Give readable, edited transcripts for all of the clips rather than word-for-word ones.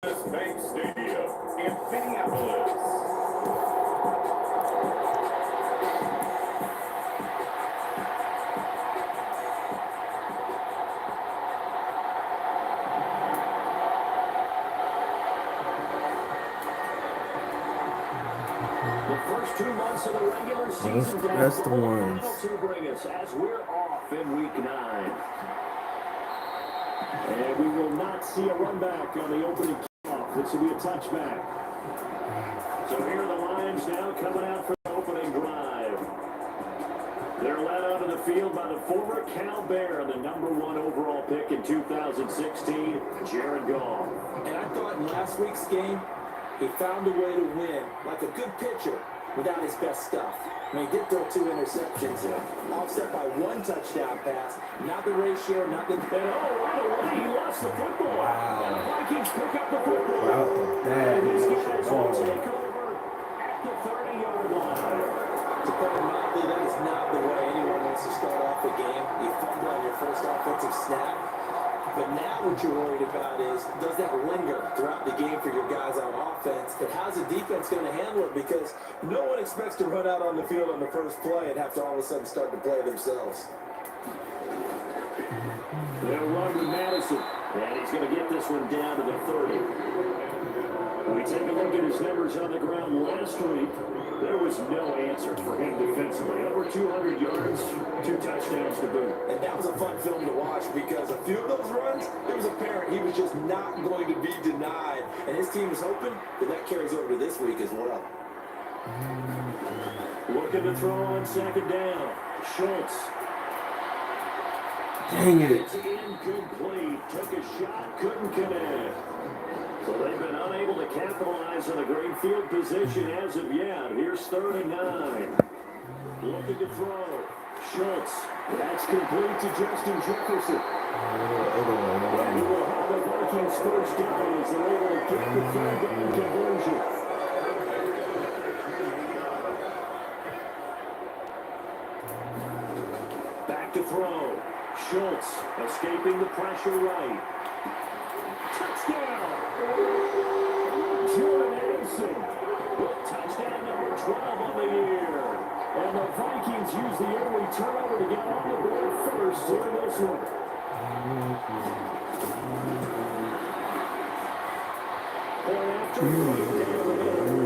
Bank Stadium in Minneapolis. The first 2 months of the regular season That's the ones. to bring us as we're off in week 9. And we will not see a run back on the opening kickoff. This will be a touchback. So here are the Lions now coming out for the opening drive. They're led onto the field by the former Cal Bear, the #1 overall pick in 2016, Jared Goff. And I thought in last week's game, he found a way to win, like a good pitcher, without his best stuff. I mean, he did throw 2 interceptions, offset by 1 touchdown pass. Not the ratio, not the... And right away, he lost the football. Wow. And the Vikings pick up the football. Wow, that is will take over at the 30-yard line. To put it mildly, that is not the way anyone wants to start off a game. You fumble on your first offensive snap. But now what you're worried about is, does that linger throughout the game for your guys on offense? And how's the defense going to handle it? Because no one expects to run out on the field on the first play and have to all of a sudden start to play themselves. They'll run with Madison. And he's going to get this one down to the 30. We take a look at his numbers on the ground last week. There was no answer for him defensively. Over 200 yards, 2 touchdowns to boot. And that was a fun film to watch because a few of those runs, it was apparent he was just not going to be denied. And his team was hoping that that carries over to this week as well. Looking to throw on 2nd down. Schultz. Dang it. It's incomplete. Took a shot, couldn't connect. So they've been unable to capitalize on a great field position as of yet. Here's 3rd and 9. Looking to throw. Schultz. That's complete to Justin Jefferson. And he will have the Vikings first down as they're able to get the 3rd down conversion. Back to throw. Schultz escaping the pressure right. Touchdown! Jordan Addison with touchdown number 12 on the year. And the Vikings use the early turnover to get on the board first here in this one. Point after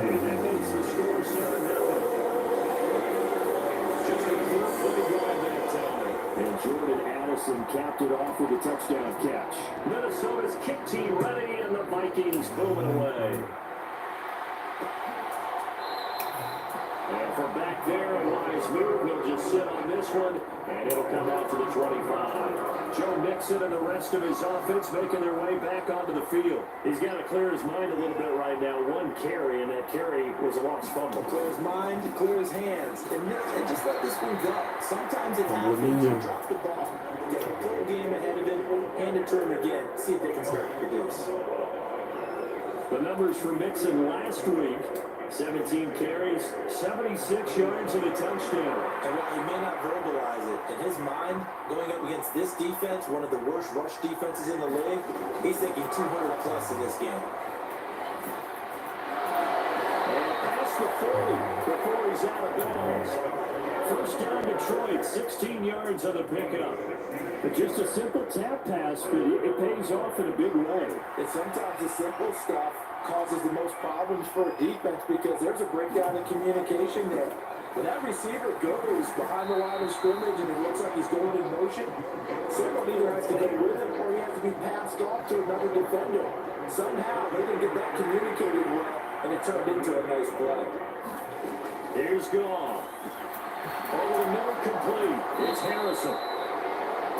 and that makes the score 7-0. Just a good drive that time. And Jordan Addison capped it off with a touchdown catch. Minnesota's kick team ready, and the Vikings moving away. And from back there, a wise move. He'll just sit on this one, and it'll come out to the 25. Joe Mixon and the rest of his offense making their way back onto the field. He's got to clear his mind a little bit right now. 1 carry, and that carry was a lost fumble. Clear his mind, clear his hands, and just let this one go. Sometimes it happens. You drop the ball, get a full game ahead of him, hand it to him again, see if they can start to produce. The numbers for Mixon last week: 17 carries, 76 yards, and a touchdown. And while he may not verbalize it, in his mind, going up against this defense, one of the worst rush defenses in the league, he's thinking 200 plus in this game. And past the 40 before he's out of bounds. First down Detroit, 16 yards on the pickup. But just a simple tap pass, but it pays off in a big way. And sometimes the simple stuff causes the most problems for a defense because there's a breakdown in communication there. When that receiver goes behind the line of scrimmage and it looks like he's going in motion, someone either has to go with him or he has to be passed off to another defender. Somehow they didn't get that communicated well, and it turned into a nice play. Here's Goff. Over the middle, complete. It's Harrison.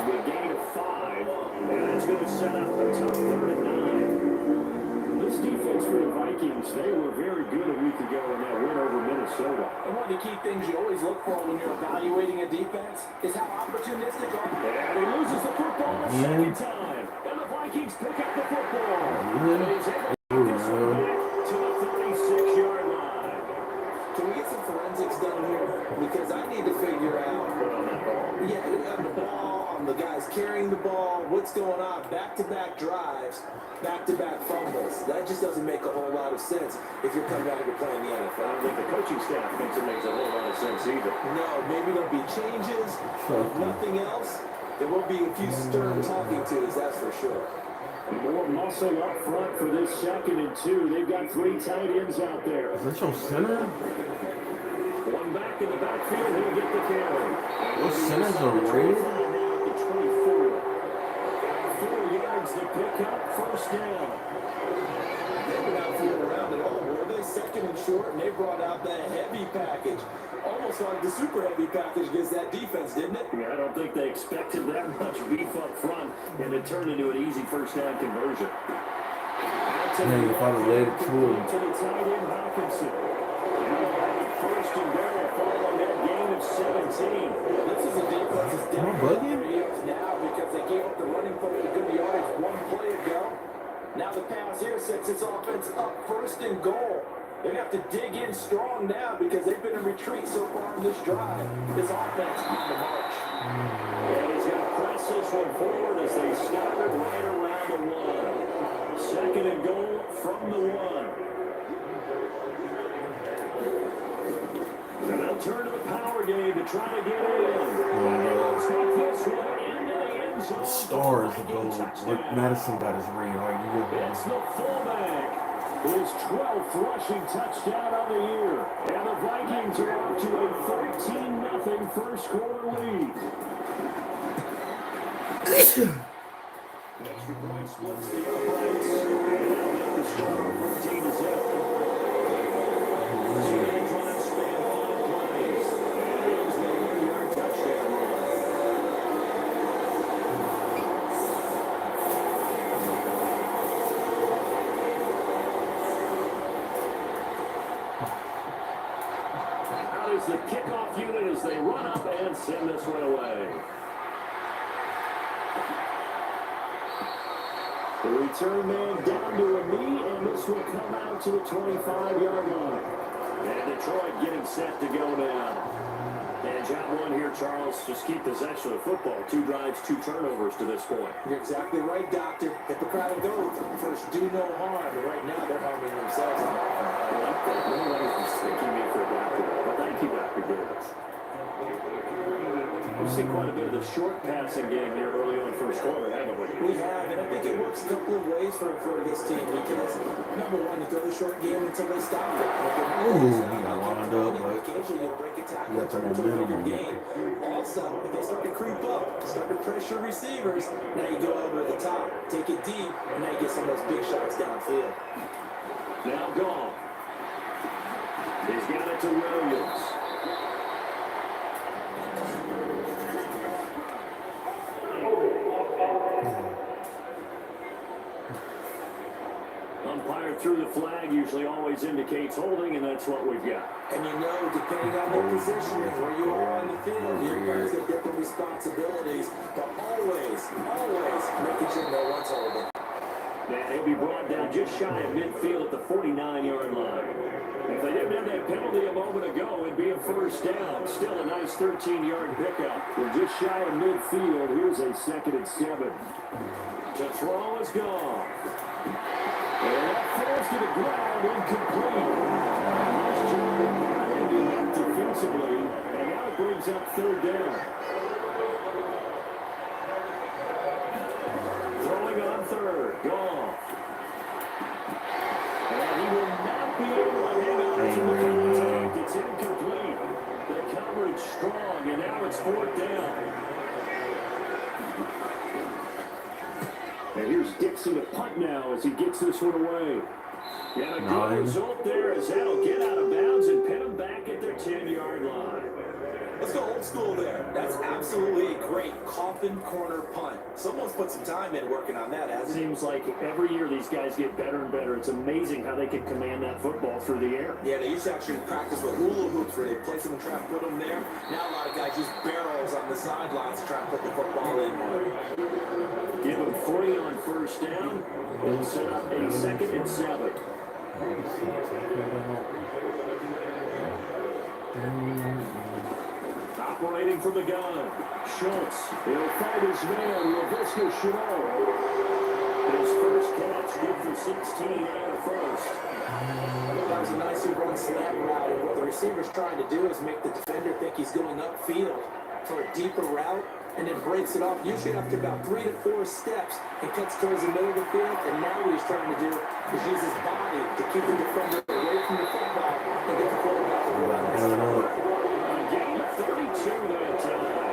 The gain of 5, and that's going to set up a tough 3rd and 9. This defense for the Vikings, they were very good a week ago in that win over Minnesota. And one of the key things you always look for when you're evaluating a defense is how opportunistic are they. And he loses the football the 2nd time. And the Vikings pick up the football. And he's able to get this one back to the 36-yard line. Can we get some forensics done here? Because I need to figure out, Put on that ball. on the ball, on the guys carrying the ball, what's going on. Back-to-back drives, back-to-back fumbles. That just doesn't make a whole lot of sense if you're coming out and you're playing the NFL. I don't think the coaching staff thinks it makes a whole lot of sense either. No, maybe there'll be changes. If nothing else, there will be a few stern talking tos, that's for sure. More muscle up front for this 2nd and 2. They've got 3 tight ends out there. Is that your center? One back in the backfield, he'll get the carry. Those centers are red? Now at the 24. 4 yards to pick up, first down. They were not fooling around at all, were they? 2nd and short, and they brought out that heavy package. Almost like the super heavy package against that defense, didn't it? Yeah, I don't think they expected that much beef up front, and it turned into an easy first down conversion. Man, if I'd have led it to him. To the tight end, Hawkinson. First and goal following that gain of 17. This is a defense that's down bugging? now because they gave up the running play to good yards 1 play ago. Now the pass here sets its offense up 1st and goal. They have to dig in strong now because they've been in retreat so far in this drive. This offense on the march. And he's going to press this one forward as they started right around the 1. 2nd and goal from the 1. And they'll turn to the power game to try to get in. Stars go. Look, Madison got his ring. All right, It's the fullback. His 12th rushing touchdown on the year. And the Vikings are up to a 13-0 first quarter lead. Extra point splits the uprights. And they'll get the score 14-0. The kickoff unit as they run up and send this one away. The return man down to a knee, and this will come out to the 25-yard line. And Detroit getting set to go now. And job 1 here, Charles, just keep possession of football. 2 drives, 2 turnovers to this point. You're exactly right, Doctor. Hippocratic oath. First, do no harm. And right now, they're harming themselves. I like that. Nobody's mistaking me for a doctor. But thank you, Dr. Davis. We've seen quite a bit of the short passing game here early on first quarter, haven't we? We have, and I think it works a couple of ways for this team because, number one, you throw the short game until they stop it. Ooh, he got lined up, but occasionally you'll break a tackle. you got the momentum on game. Also, if they start to creep up, start to pressure receivers, now you go over the top, take it deep, and now you get some of those big shots downfield. Now gone. He's got it to Williams. Umpire through the flag usually always indicates holding, and that's what we've got. And you know, depending on their positioning, where you are on the field, your guys have different responsibilities, but always making sure no one's holding. They'll be brought down just shy of midfield at the 49-yard line. If they didn't have that penalty a moment ago, it'd be a first down. Still a nice 13-yard pickup. We're just shy of midfield. Here's a 2nd and 7. The throw is gone. And that falls to the ground, incomplete. Nice job ending up defensively, and now it brings up 3rd down. Throwing on 3rd, gone. And he will not be able to hang on to the contact. It's incomplete. The coverage strong, and now it's 4th down. And here's Dixon to punt now as he gets this one away. And a good result there as that'll get out of bounds and pin them back at their 10-yard line. Let's go old school there. That's absolutely a great coffin corner punt. Someone's put some time in working on that, hasn't it? Seems like every year these guys get better and better. It's amazing how they can command that football through the air. Yeah, they used to actually practice with hula hoops where they place them and try and put them there. Now a lot of guys use barrels on the sidelines to try and put the football in. Give them 3 on first down. They'll set up a 2nd and 7. operating from the gun. Schultz, he'll fight his man, LaVisca Chenault. His first catch, good for 16 and a first. That was a nicely run slant route, and what the receiver's trying to do is make the defender think he's going upfield for a deeper route, and then breaks it off, usually after about 3 to 4 steps, and cuts towards the middle of the field. And now what he's trying to do is use his body to keep the defender away from the football and get the quarterback to run. A gain of 32 that time.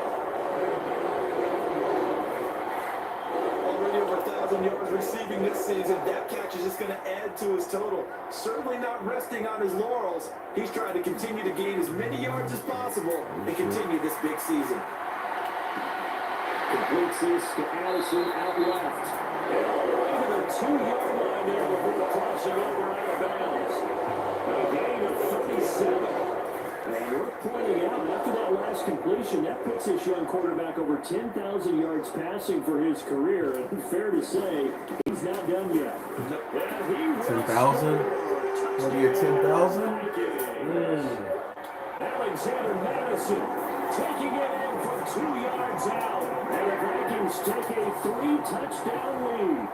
Already over 1,000 yards receiving this season. That catch is just going to add to his total. Certainly not resting on his laurels. He's trying to continue to gain as many yards as possible and continue this big season. Completes this to Addison out left. And all the way to the 2-yard line there before crossing over out of bounds. A gain of 37. And we're pointing out, after that last completion, that puts this young quarterback over 10,000 yards passing for his career. And fair to say, he's not done yet. 10,000? What are you, 10,000? Alexander Madison taking it in from 2 yards out. And the Vikings take a 3-touchdown lead.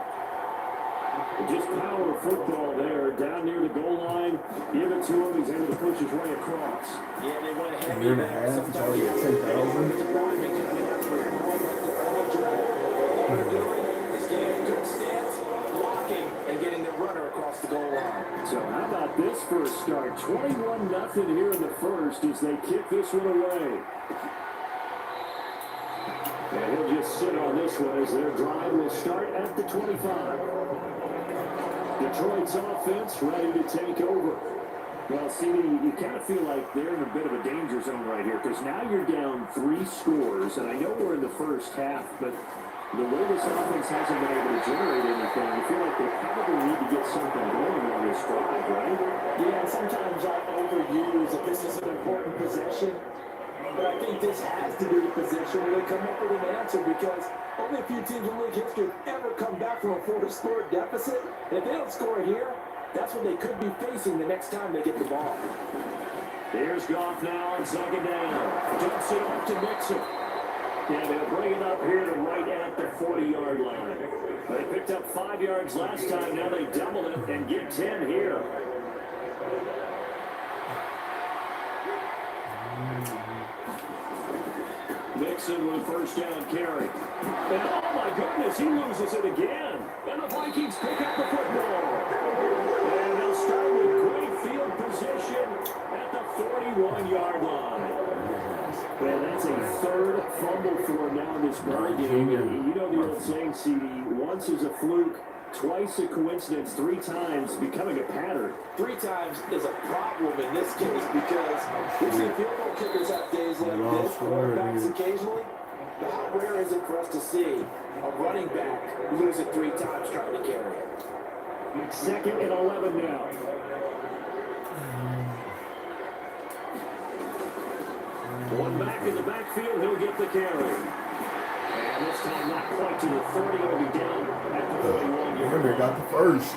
Just power football there, down near the goal line. Give it to him, he's able to push his way across. Yeah, they went ahead. A year and a half, it's already at 10,000. Is getting a good stance, blocking, and getting the runner across the goal line. So how about this for a start? 21-0 here in the first as they kick this one away. And he'll just sit on this one as their drive will start at the 25. Detroit's offense ready to take over. Well, CD, you kind of feel like they're in a bit of a danger zone right here because now you're down 3 scores, and I know we're in the first half, but the way this offense hasn't been able to generate anything, I feel like they probably need to get something going on this drive, right? Yeah, sometimes I overuse that this is an important possession. But I think this has to be the position where they come up with an answer because only a few teams in league history have ever come back from a 4-score deficit. And if they don't score here, that's what they could be facing the next time they get the ball. Here's Goff now on second down. Dumps it off to Mixon. And they'll bring it up here to right at the 40-yard line. They picked up 5 yards last time. Now they double it and get 10 here. Mixon with a first down carry. And oh my goodness, he loses it again. And the Vikings pick up the football. And they'll start with great field position at the 41-yard line. Well, that's a third fumble for him now in this ball game. You know the old saying, CD, once is a fluke, twice a coincidence, 3 times becoming a pattern. 3 times is a problem in this case because we see field goal kickers have days like this, quarterbacks occasionally. But how rare is it for us to see a running back lose it 3 times trying to carry it? Second and 11 now. One back in the backfield, he'll get the carry. And this time not quite to the 30, he'll be down at the 41-yard line. Got the first.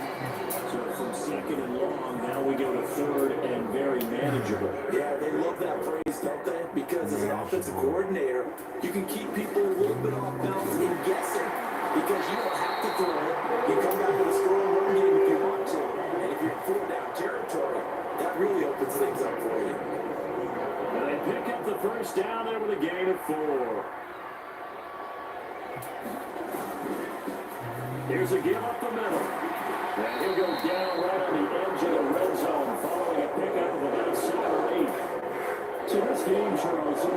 So from second and long, now we go to third and very manageable. Yeah, they love that phrase, don't they? Because as an offensive coordinator, you can keep people a little bit off balance and guessing because you don't have to throw it. You come back with a scoring run game if you want to. And if you're in 4-down territory, that really opens things up for you. And they pick up the first down there with a gain of 4. Here's a give up the middle. And he'll go down right on the edge of the red zone following a pickup of about 7 or 8. So this game, Charles, we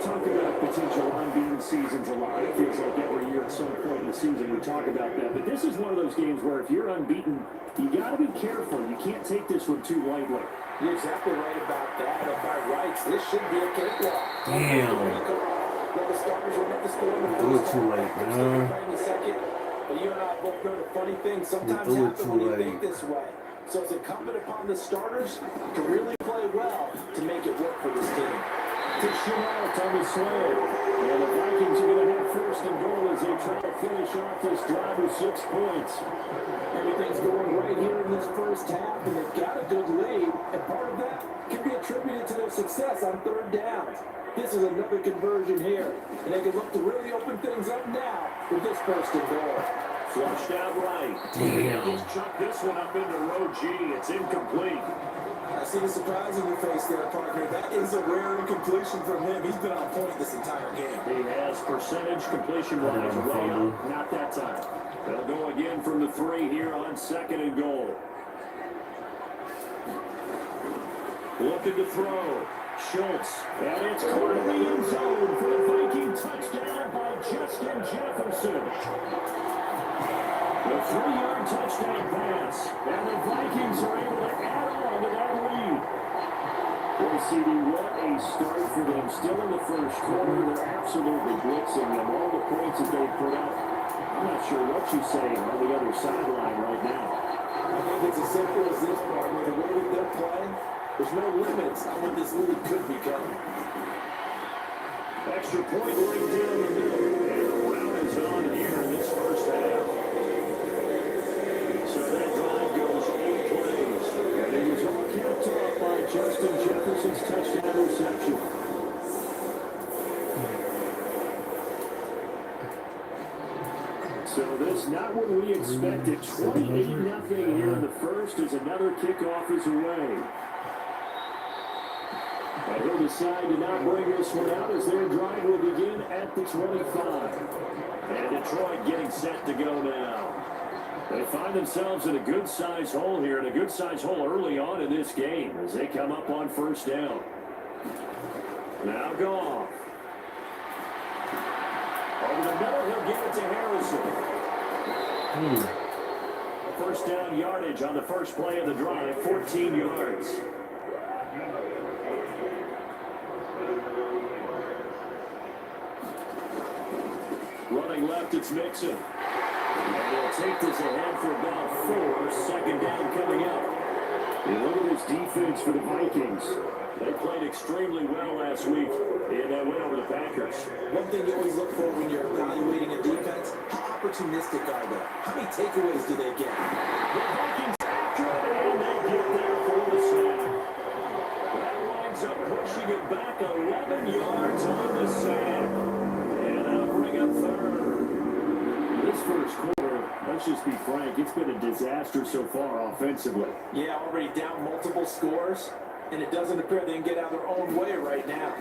talk about potential unbeaten seasons a lot. It feels like every year at some point in the season we talk about that. But this is one of those games where if you're unbeaten, you got to be careful. You can't take this one too lightly. You're exactly right about that. And by rights, this should be a cakewalk. Damn. The starters will make the score in the Do it first too late, man. in the second. But you and I both know the funny thing sometimes happens when you think this way. So it's incumbent upon the starters to really play well to make it work for this team. To Chenault, Tommy Slade. And the Vikings are going to have first and goal as they try to finish off this drive with 6 points. Everything's going right here in this first half, and they've got a good lead, and part of that can be attributed to their success on third downs. This is another conversion here, and they can look to really open things up now with this first and goal. Flushed out right. Damn. He's chucked this one up into row G. It's incomplete. I see the surprise in your face there, partner. That is a rare incompletion from him. He's been on point this entire game. He has percentage completion-wise way up. Not that time. They'll go again from the 3 here on second and goal. Looking to throw. Schultz. And it's caught in the end zone for the Viking touchdown by Justin Jefferson. The 3-yard touchdown pass. And the Vikings are able to add on to that lead. Well, CD, what a start for them. Still in the first quarter. They're absolutely blitzing them. All the points that they put up. I'm not sure what you say on the other sideline right now. I think it's as simple as this, partner. The way that they're playing, there's no limits on what this league could become. Extra point right down the middle. And the round is on here in this first half. So that drive goes 8 plays. And it was all capped off by Justin Jefferson's touchdown reception. So this not what we expected. 28-0 here in the first as another kickoff is away. And he'll decide to not bring this one out as their drive will begin at the 25. And Detroit getting set to go now. They find themselves in a good-sized hole here, and a good-sized hole early on in this game as they come up on first down. Now Goff. Over the middle, he'll give it to Harrison. First down yardage on the first play of the drive, 14 yards. Running left, it's Mixon. And he'll take this ahead for about 4. Second down coming up. And look at this defense for the Vikings. They played extremely well last week in that win over the Packers. One thing you always look for when you're evaluating a defense, how opportunistic are they? How many takeaways do they get? The Vikings after it, and they get there for the sack. That winds up pushing it back 11 yards on the sack. And that'll bring up third. This first quarter, let's just be frank, it's been a disaster so far offensively. Yeah, already down multiple scores, and it doesn't appear they can get out of their own way right now.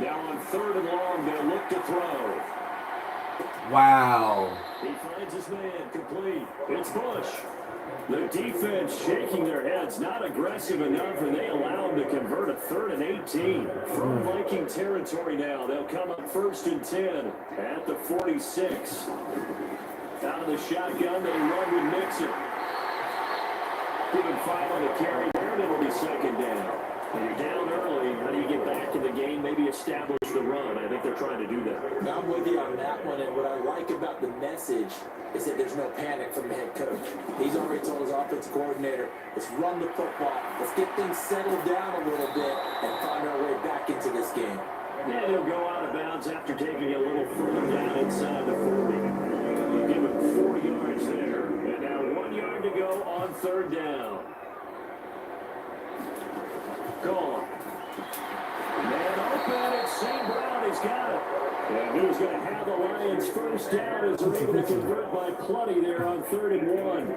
Now on third and long, they'll look to throw. Wow. He finds his man, complete. It's Bush. The defense shaking their heads, not aggressive enough, and they allow him to convert a 3rd and 18. From Viking territory now, they'll come up 1st and 10 at the 46. Out of the shotgun, they run with Mixon. Give him 5 on the carry there, and it'll be second down. When you're down early, how do you get back in the game, maybe establish the run? I think they're trying to do that. Now I'm with you on that one, and what I like about the message is that there's no panic from the head coach. He's already told his offensive coordinator, let's run the football, let's get things settled down a little bit, and find our way back into this game. Yeah, he'll go out of bounds after taking a little further down inside the 40. He'll give him 4 yards there. And now 1 yard to go on third down. Gone. Man open, it's St. Brown, he's got it. And who's going to have the Lions first down as they're able to convert by plenty there on 3rd and 1.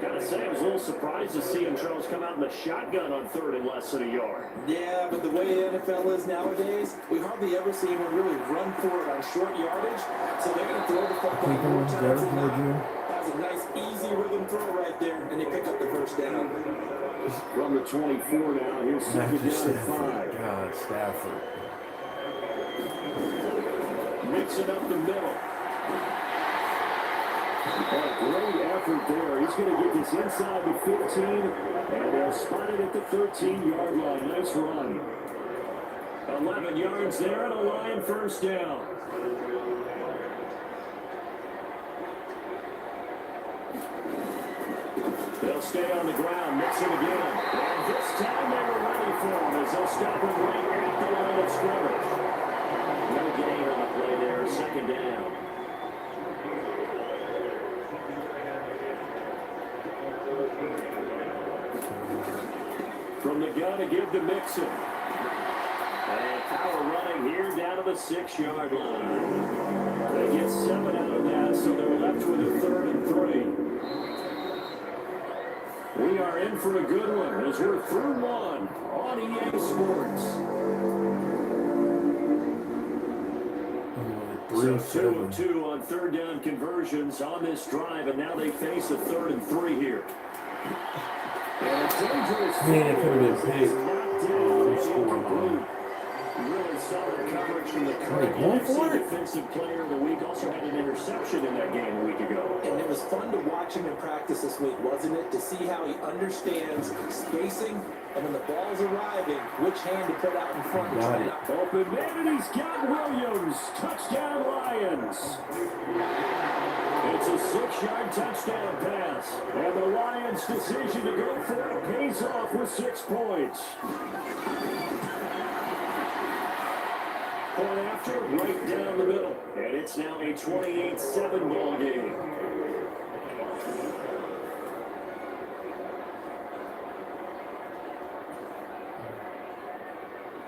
Gotta say, I was a little surprised to see him, Charles, come out in the shotgun on 3rd and less than a yard. Yeah, but the way the NFL is nowadays, we hardly ever see anyone really run for it on short yardage. So they're going to throw the football more times than not. That's a nice, easy rhythm throw right there, and they pick up the first down. From the 24 now, here's second down and 5. God, Stafford. Mixing up the middle. Great effort there. He's going to get this inside the 15, and they'll spot it at the 13-yard line. Nice run. 11 yards there, and a Lion first down. They'll stay on the ground, mixing again. And this time they were ready for him as they'll stop him right at the line of scrimmage. gain on the play there, second down. From the gun to give to Mixon. And power running here down to the 6-yard line. They get 7 out of that, so they're left with a 3rd and 3. We are in for a good one as we're through one on EA Sports. So 2 of 2 on 3rd down conversions on this drive, and now they face a 3rd and 3 here. And a dangerous Man, it could have been big. Really solid coverage from the current NFC defensive player of the week. Also had an interception in that game a week ago. And it was fun to watch him in practice this week, wasn't it? To see how he understands spacing, and when the ball's arriving, which hand to put out in front. Open man, and he's got Williams. Touchdown Lions. It's a 6-yard touchdown pass. And the Lions' decision to go for it pays off with 6 points. Point after, right down the middle. And it's now a 28-7 ball game.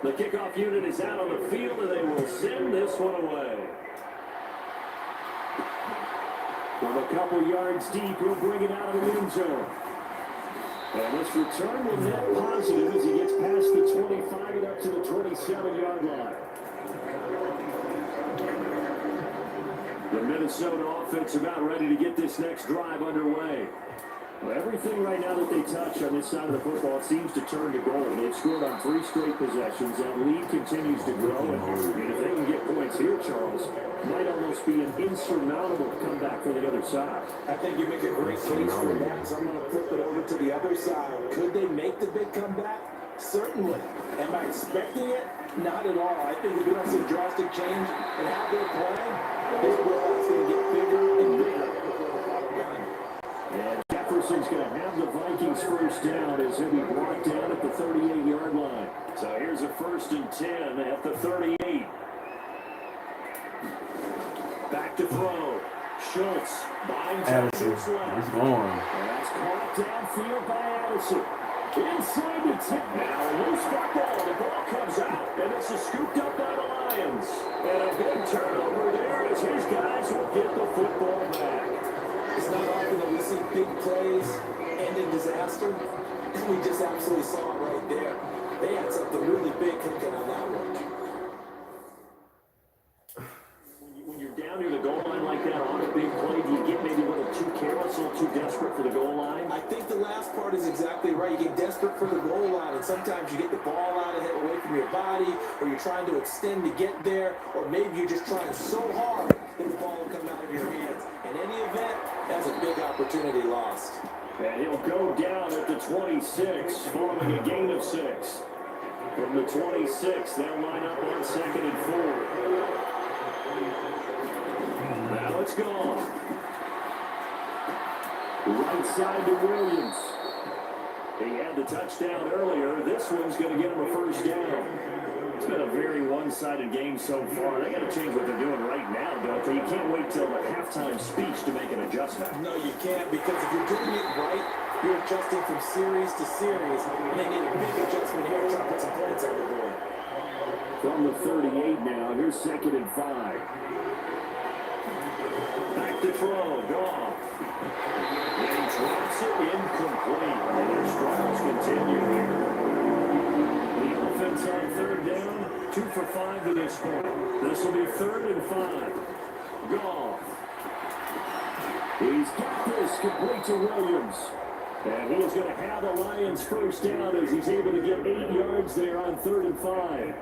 The kickoff unit is out on the field, and they will send this one away. From a couple yards deep, he'll bring it out of the end zone. And this return will net positive as he gets past the 25 and up to the 27-yard line. The Minnesota offense about ready to get this next drive underway. Well, everything right now that they touch on this side of the football seems to turn to goal. They've scored on 3 straight possessions. That lead continues to grow. And if they can get points here, Charles, might almost be an insurmountable comeback for the other side. I think you make a great case for that, so I'm going to flip it over to the other side. Could they make the big comeback? Certainly. Am I expecting it? Not at all. I think if we don't see drastic change in how they're playing, this blowout's going to get bigger and bigger before the bottom line. And Jefferson's going to have the Vikings first down as he'll be brought down at the 38-yard line. So here's a 1st and 10 at the 38. Back to throw. Schultz binds Addison. his left. He's going. And that's caught downfield by Addison. Inside the 10. Now a loose football. The ball comes out, and this is scooped up by the Lions. And a big turnover there as his guys will get the football back. It's not often that we see big plays end in disaster. We just absolutely saw it right there. They had something really big cooking on that one. When you're down near the goal line like that on a big play, do you get maybe a little too careless, a little too desperate for the goal line? I think the last part is exactly right. You get desperate for the goal line, and sometimes you get the ball out of it away from your body, or you're trying to extend to get there, or maybe you're just trying so hard that the ball will come out of your hands. In any event, that's a big opportunity lost. And he'll go down at the 26, following a gain of 6. From the 26, they'll line up on 2nd and 4. Now it's gone. Right side to Williams. He had the touchdown earlier. This one's going to get him a first down. It's been a very one-sided game so far. They got to change what they're doing right now, don't they? You can't wait till the halftime speech to make an adjustment. No, you can't, because if you're doing it right, you're adjusting from series to series, and they need a big adjustment here to try to put some points on the board. From the 38 now, here's 2nd and 5. Back to throw, Goff. And he drops it incomplete. And their struggles continue here. The offense on 3rd down, 2 for 5 to this point. This will be 3rd and 5. Goff. He's got this complete to Williams. And he is going to have the Lions first down as he's able to get 8 yards there on 3rd and 5.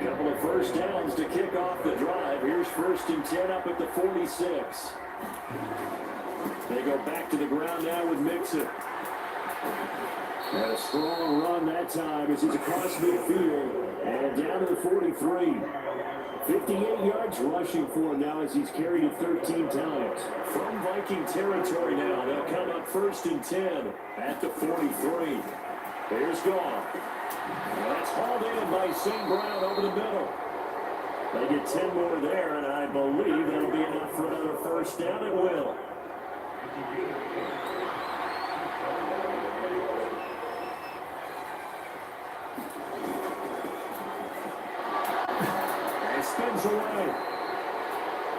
Couple of first downs to kick off the drive. Here's 1st and 10 up at the 46. They go back to the ground now with Mixon. And a strong run that time as he's across midfield and down to the 43. 58 yards rushing for him now as he's carried it 13 times. From Viking territory now, they'll come up 1st and 10 at the 43. Here's Goff. And that's hauled in by St. Brown over the middle. They get 10 more there, and I believe that'll be enough for another first down. It will. And spins away.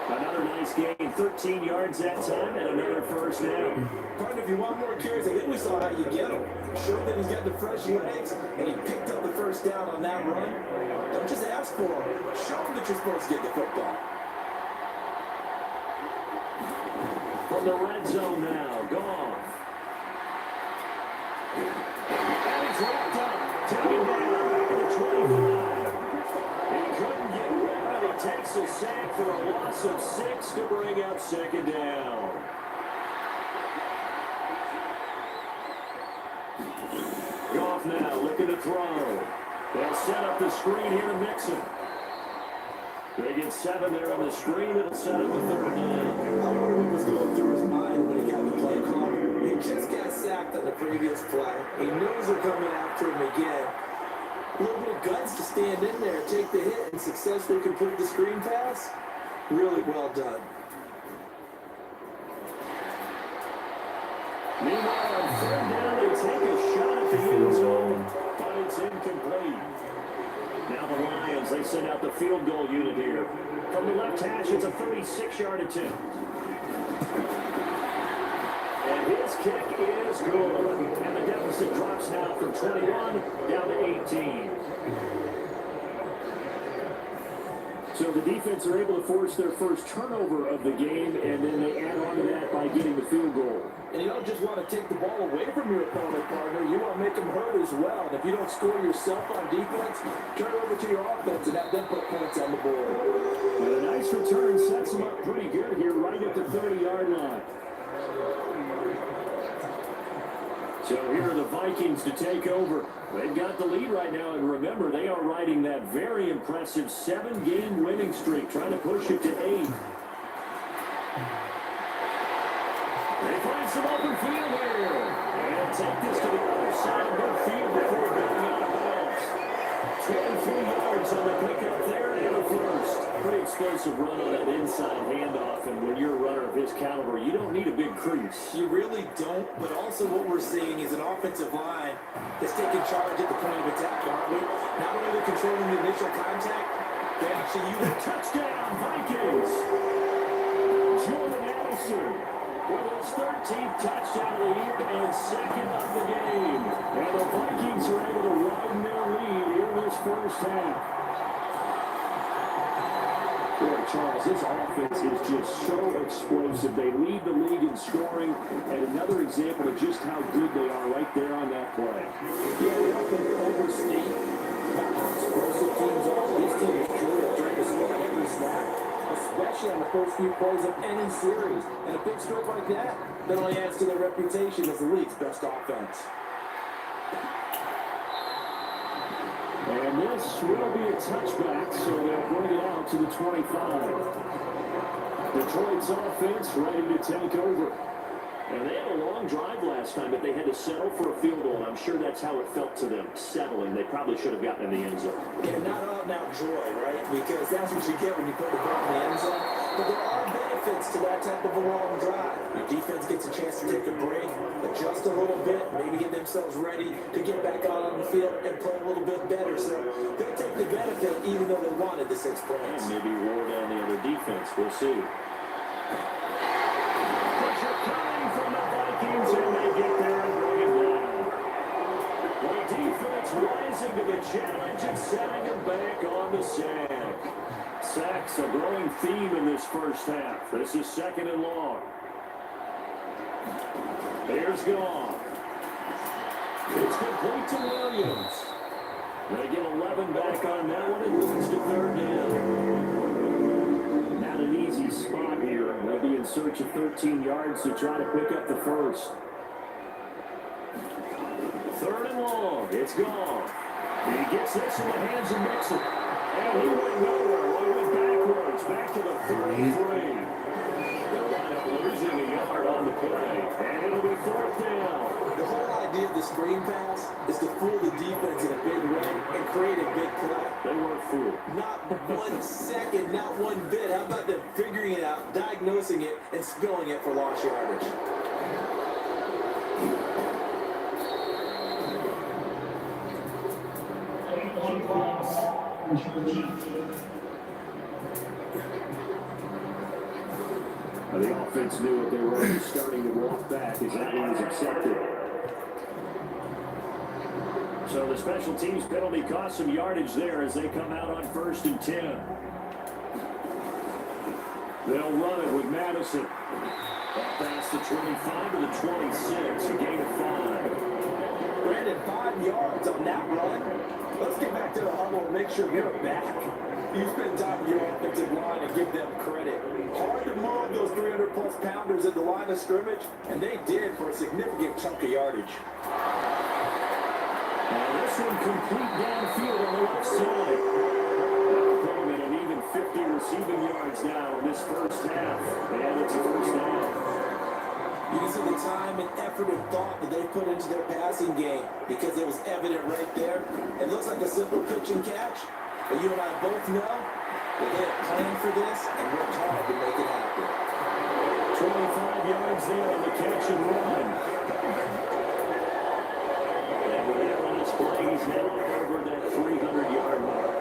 Another nice gain, 13 yards that time, and another first down. Partner, if you want more carries, I think we saw how you get them. Showed that he's got the fresh legs, and he picked up the first down on that run. Don't just ask for him. Show him that you're supposed to get the football. From the red zone now, Goff. And he's wrapped up. Taken down back at the 25. He couldn't get rid. He takes a sack for a loss of 6 to bring up second down. Goff now looking to throw. They'll set up the screen here to Mixon. They get 7 there on the screen. It'll set up the third down. I wonder what was going through his mind when he got the play call. He just got sacked on the previous play. He knows they're coming after him again. A little bit of guts to stand in there, take the hit, and successfully complete the screen pass. Really well done. Meanwhile, on third down, they take a shot at the end zone, but it's incomplete. Now the Lions, they send out the field goal unit here. From the left hash, it's a 36-yard attempt. And his kick is good. And the deficit drops now from 21 down to 18. So the defense are able to force their first turnover of the game, and then they add on to that by getting the field goal. And you don't just want to take the ball away from your opponent, partner. You want to make them hurt as well. And if you don't score yourself on defense, turn it over to your offense and have them put points on the board. And a nice return sets them up pretty good here right at the 30-yard line. So here are the Vikings to take over. They've got the lead right now, and remember, they are riding that very impressive 7-game winning streak, trying to push it to 8. They find some open field here, and take this to the other side of midfield before getting out of bounds. 23 yards on the pickup there in the first. Pretty explosive run on that inside handoff, and when you're a runner of his caliber, you don't need a big crease. You really don't, but also what we're seeing is an offensive line that's taking charge at the point of attack, aren't we? Not only they're controlling the initial contact, they actually use a Touchdown, Vikings! Jordan Addison with his 13th touchdown of the year and second of the game. And the Vikings are able to widen their lead here in this first half. Boy, Charles, this offense is just so explosive. They lead the league in scoring, and another example of just how good they are right there on that play. Yeah, we don't overstate how explosive teams are. This team is truly a threat to score every snap, especially on the first few plays of any series. And a big stroke like that only adds to their reputation as the league's best offense. And this will be a touchback, so they'll bring it out to the 25. Detroit's offense ready to take over. And they had a long drive last time, but they had to settle for a field goal, and I'm sure that's how it felt to them, settling. They probably should have gotten in the end zone. Yeah, not out and out joy, right? Because that's what you get when you put the ball in the end zone. But there are benefits to that type of a long drive. Your defense gets a chance to take a break, adjust a little bit, maybe get themselves ready to get back out on the field and play a little bit better. So they'll take the benefit even though they wanted the 6 points. And maybe war down the other defense. We'll see. Pressure coming from the Vikings, and they get there and bring it down. The defense rising to the challenge and setting them back on the sack. Sacks a growing theme in this first half. This is second and long. Here's Goff. It's complete to Williams. They get 11 back on that one. It moves to third down. Not an easy spot here. They'll be in search of 13 yards to try to pick up the first. Third and long. It's Goff. He gets this in the hands of Mixon. And he went nowhere. He went backwards. Back to the 33. They'll wind up losing a yard on the play. And it'll be fourth down. The whole idea of the screen pass is to fool the defense in a big way and create a big play. They weren't fooled. Not 1 second, not one bit. How about them figuring it out, diagnosing it, and spilling it for lost yardage? The offense knew what they were already starting to walk back as that one was accepted. So the special teams penalty cost some yardage there as they come out on 1st and 10. They'll run it with Madison. Up past the 25 to the 26, a gain of 5. Brandon, 5 yards on that run. Let's get back to the huddle and make sure you're back. You spend time with your offensive line and give them credit. Hard to move those 300-plus pounders at the line of scrimmage, and they did for a significant chunk of yardage. And this one complete downfield on the left side. They'll put him at an even 50 receiving yards now in this first half. And it's a first down. You can see the time and effort and thought that they put into their passing game because it was evident right there. It looks like a simple pitch and catch, but you and I both know that they have planned for this and worked hard to make it happen. 25 yards there on the catch and run. And with that on display, he's now over that 300-yard mark.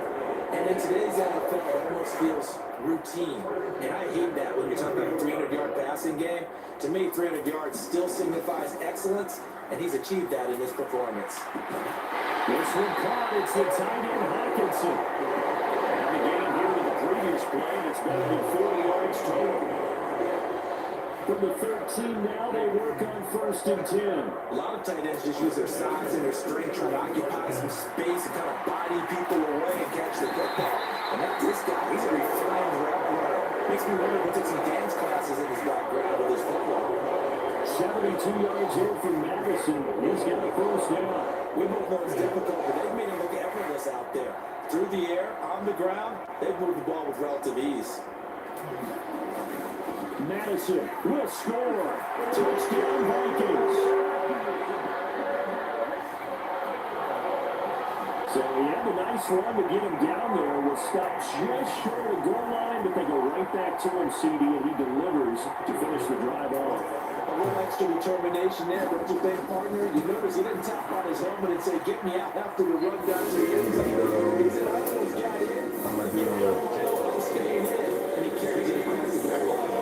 And in today's NFL, it almost feels routine. And I hate that when you're talking about a 300-yard passing game. To me, 300 yards still signifies excellence, and he's achieved that in his performance. This one caught. It's the tight end Hawkinson. And the game here with the previous play, and it's better than 40 yards total. From the 13 now, they work on 1st and 10. A lot of tight ends just use their size and their strength, try to occupy some space and kind of body people away and catch the football. And not this guy. He's a refined route runner. Makes me wonder if he took some dance classes in his background with his football. 72 yards here from Madison. He's got a first down. We both know it's difficult, but they've made it look effortless out there. Through the air, on the ground, they've moved the ball with relative ease. Madison will score. Touchdown Vikings. So he had a nice run to get him down there. Was stopped just short of the goal line, but they go right back to him, CD, and he delivers to finish the drive off. A little extra determination there, don't you think, partner? You notice he didn't tap on his helmet and say, "Get me out," after the run down to the end zone. He said, "I almost got in. I'm staying in." And he carries it across the goal line.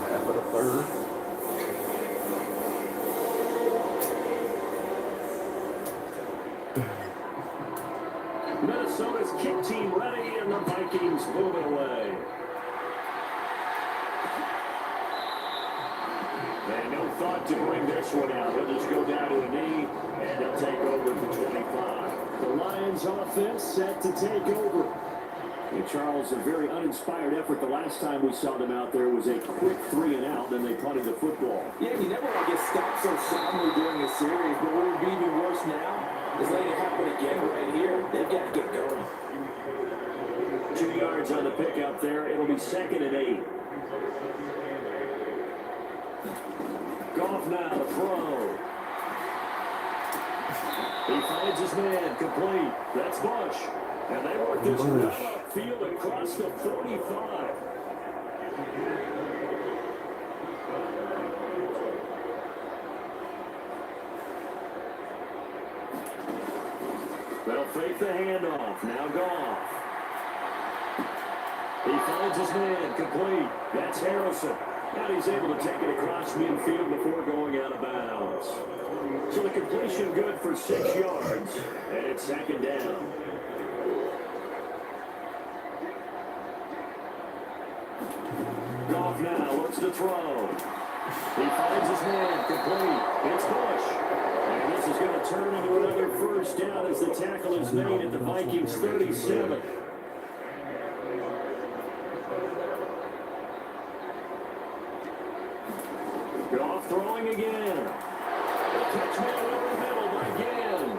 Half of the third. Minnesota's kick team ready, and the Vikings moving away. And no thought to bring this one out. He'll just go down to a knee, and they'll take over for 25. The Lions offense set to take over. And Charles, a very uninspired effort. The last time we saw them out there was a quick 3 and out, then they punted the football. Yeah, you never want to get stopped so soundly during a series, but what would be even worse now is letting it happen again right here. They've got to get going. 2 yards on the pickup there. It'll be 2nd and 8. Goff now to throw. He finds his man complete. That's Bush. And they work this run upfield across the 45. They'll fake the handoff. Now Goff. He finds his man complete. That's Harrison. And he's able to take it across midfield before going out of bounds. So the completion good for 6 yards. And it's 2nd down. Goff now looks to throw. He finds his man complete. It's Bush. And this is going to turn into another first down as the tackle is made at the Vikings 37. Goff throwing again. Catch man over the middle again.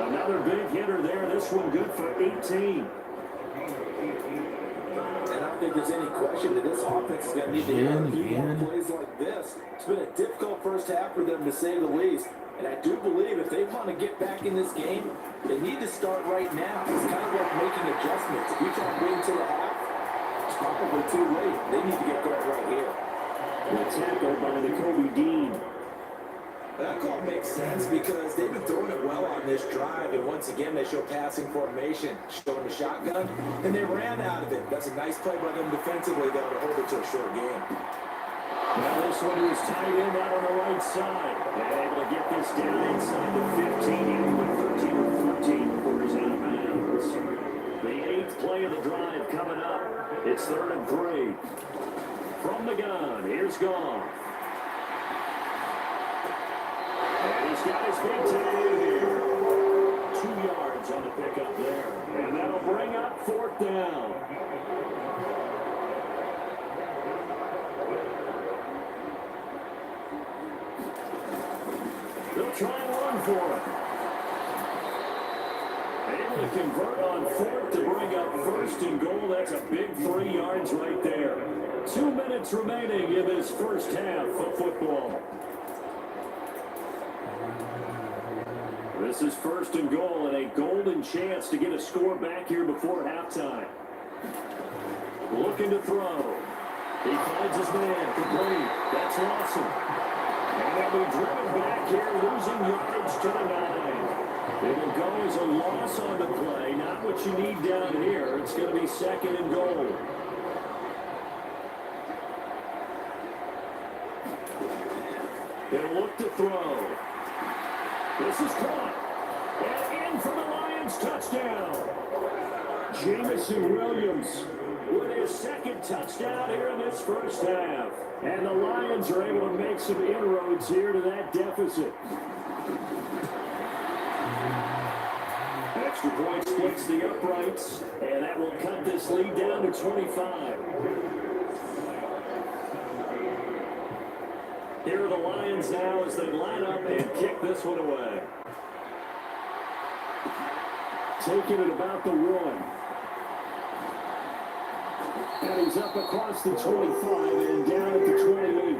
Another big hitter there. This one good for 18. And I think there's any question that this offense is going to need to hit a few more plays like this. It's been a difficult first half for them, to say the least. And I do believe if they want to get back in this game, they need to start right now. It's kind of like making adjustments. If you try to wait until the half, it's probably too late. They need to get going right here. The tackle by the Kobe Dean. That call makes sense because they've been throwing it well on this drive, and once again they show passing formation, showing the shotgun, and they ran out of it. That's a nice play by them defensively, though, to hold it to a short game. Now this one is tight end out on the right side. And able to get this down inside the 15, even with 13 or 14 before he's out of bounds. The 8th play of the drive coming up. It's 3rd and 3. From the gun, here's Goff. And he's got his feet taken here. 2 yards on the pickup there. And that'll bring up 4th down. They'll try and run for it. Able to convert on 4th to bring up 1st and goal. That's a big 3 yards right there. 2 minutes remaining in this first half of football. This is 1st and goal and a golden chance to get a score back here before halftime. Looking to throw. He finds his man, complete. That's Lawson. And they'll be driven back here, losing yards to the 9. It'll go as a loss on the play. Not what you need down here. It's going to be 2nd and goal. They'll look to throw. This is caught. And in for the Lions, touchdown. Jamison Williams with his 2nd touchdown here in this first half. And the Lions are able to make some inroads here to that deficit. Extra point splits the uprights, and that will cut this lead down to 25. Here are the Lions now as they line up and kick this one away. Taking it about the 1. And he's up across the 25 and down at the 28.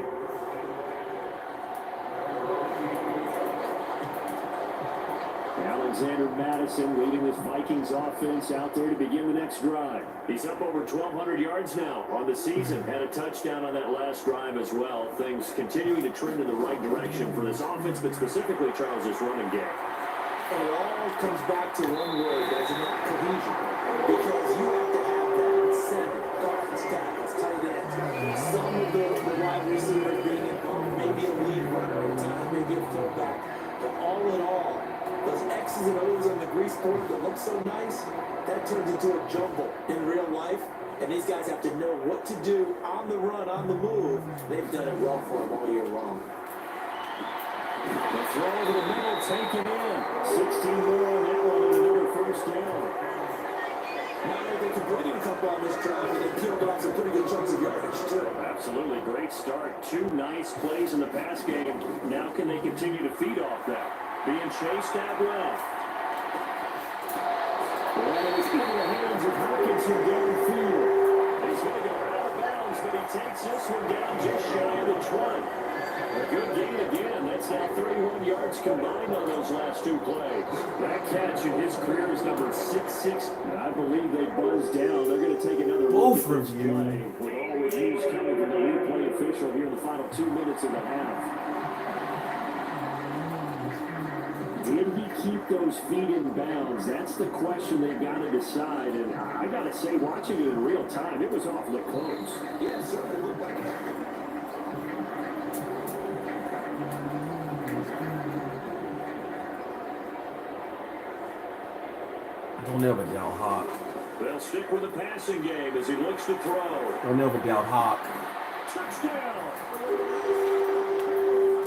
Alexander Maddison leading this Vikings offense out there to begin the next drive. He's up over 1,200 yards now on the season. Had a touchdown on that last drive as well. Things continuing to trend in the right direction for this offense, but specifically Charles' running game. And it all comes back to one word, doesn't it? Cohesion. Because you have to have that center, guards, tackles, tight ends, some of the wide receivers being involved, maybe a lead runner at times, maybe a fullback. But all in all, those X's and O's on the grease board that look so nice, that turns into a jumble in real life. And these guys have to know what to do on the run, on the move. They've done it well for them all year long. The throw over the middle, taken in. 16 more on that one and another first down. Now they completed a couple on this drive, and they peeled off some pretty good chunks of yardage, too. Absolutely. Great start. 2 nice plays in the pass game. Now can they continue to feed off that? Being chased out left. And it's in the hands of Hawkinson downfield. He's going to go out of bounds, but he takes this one down just shy of the 20. A good gain again. That's now 31 yards combined on those last 2 plays. That catch in his career is number 66. And I believe they buzzed down. They're going to take another look at this play with all reviews coming from the replay official here in the final 2 minutes of the half. Did he keep those feet in bounds? That's the question they've got to decide. And I got to say, watching it in real time, it was awfully close. Yes, sir. It looked like that. Don't ever doubt Hawk. They'll stick with the passing game as he looks to throw. Don't ever doubt Hawk. Touchdown!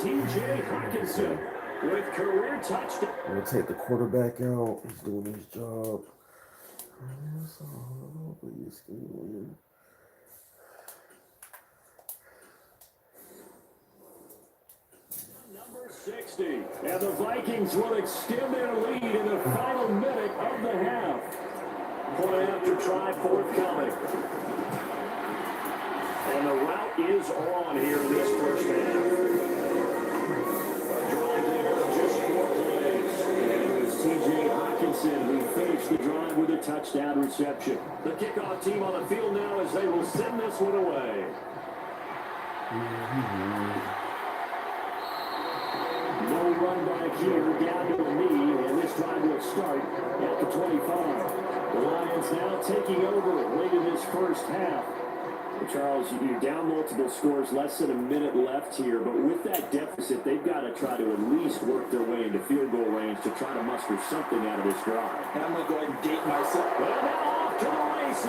T.J. Hawkinson with career touchdown. We'll take the quarterback out. He's doing his job. Number 60. And the Vikings will extend their lead in the final minute of the half. Point after try forthcoming. And the route is on here in this first half. A drive there of just 4 plays. And it was T.J. Hawkinson who finished the drive with a touchdown reception. The kickoff team on the field now as they will send this one away. No run back here, down to the knee, and this drive will start at the 25. The Lions now taking over late in this first half. Charles, you're down multiple scores, less than a minute left here, but with that deficit, they've got to try to at least work their way into field goal range to try to muster something out of this drive. And I'm going to go ahead and date myself. Well, now off to the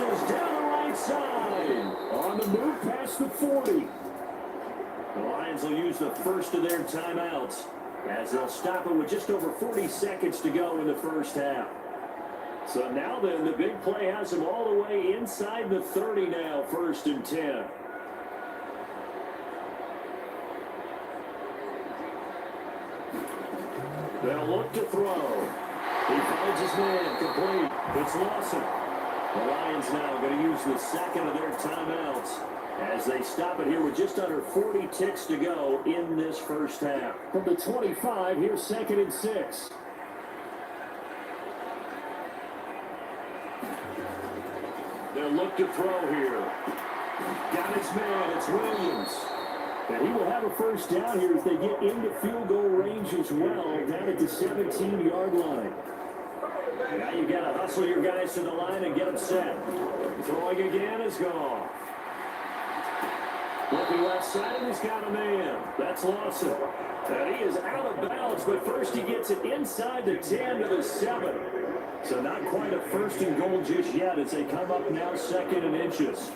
races, down the right side, on the move past the 40. The Lions will use the first of their timeouts as they'll stop it with just over 40 seconds to go in the first half. So now then, the big play has them all the way inside the 30 now, 1st and 10. They'll look to throw. He finds his man, complete. It's Lawson. The Lions now going to use the second of their timeouts as they stop it here with just under 40 ticks to go in this first half. From the 25, here's 2nd and 6. They'll look to throw here. Got his man, it's Williams. And he will have a first down here as they get into field goal range as well, down at the 17-yard line. Now you got to hustle your guys to the line and get them set. Throwing again is gone. Looking left side, and he's got a man. That's Lawson. And he is out of bounds, but first he gets it inside the 10 to the 7. So not quite a 1st and goal just yet as they come up now 2nd and inches.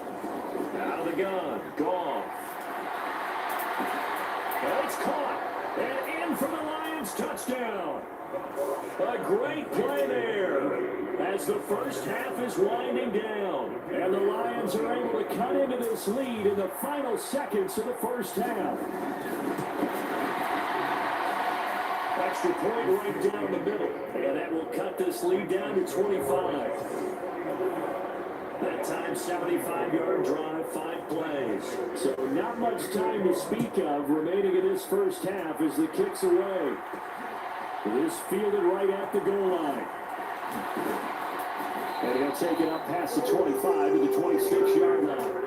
Out of the gun. Gone. And it's caught. And in for the Lions touchdown. A great play there as the first half is winding down. And the Lions are able to cut into this lead in the final seconds of the first half. Extra point right down the middle. And that will cut this lead down to 25. That time, 75-yard drive, 5 plays. So not much time to speak of remaining in this first half as the kick's away. It is fielded right at the goal line. And he'll take it up past the 25 to the 26-yard line.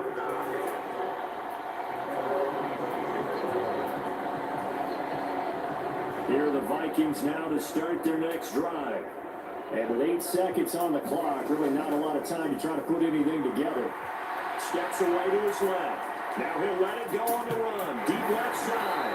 Here are the Vikings now to start their next drive. And with 8 seconds on the clock, really not a lot of time to try to put anything together. Steps away to his left. Now he'll let it go on the run. Deep left side.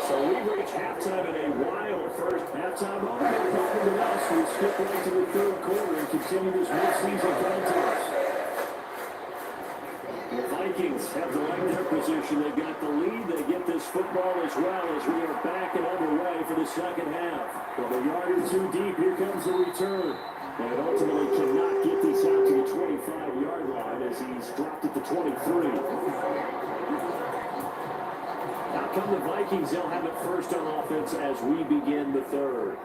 So we reach halftime in a wild first halftime moment. From the West, we skip right to the 3rd quarter and continue this mid-season contest. The Vikings have the line their position. They've got the lead. They get this football as well as we are back and underway for the second half. From a yard or two deep, here comes the return. And ultimately cannot get this out to the 25-yard line as he's dropped at the 23. Now come the Vikings. They'll have it first on offense as we begin the 3rd.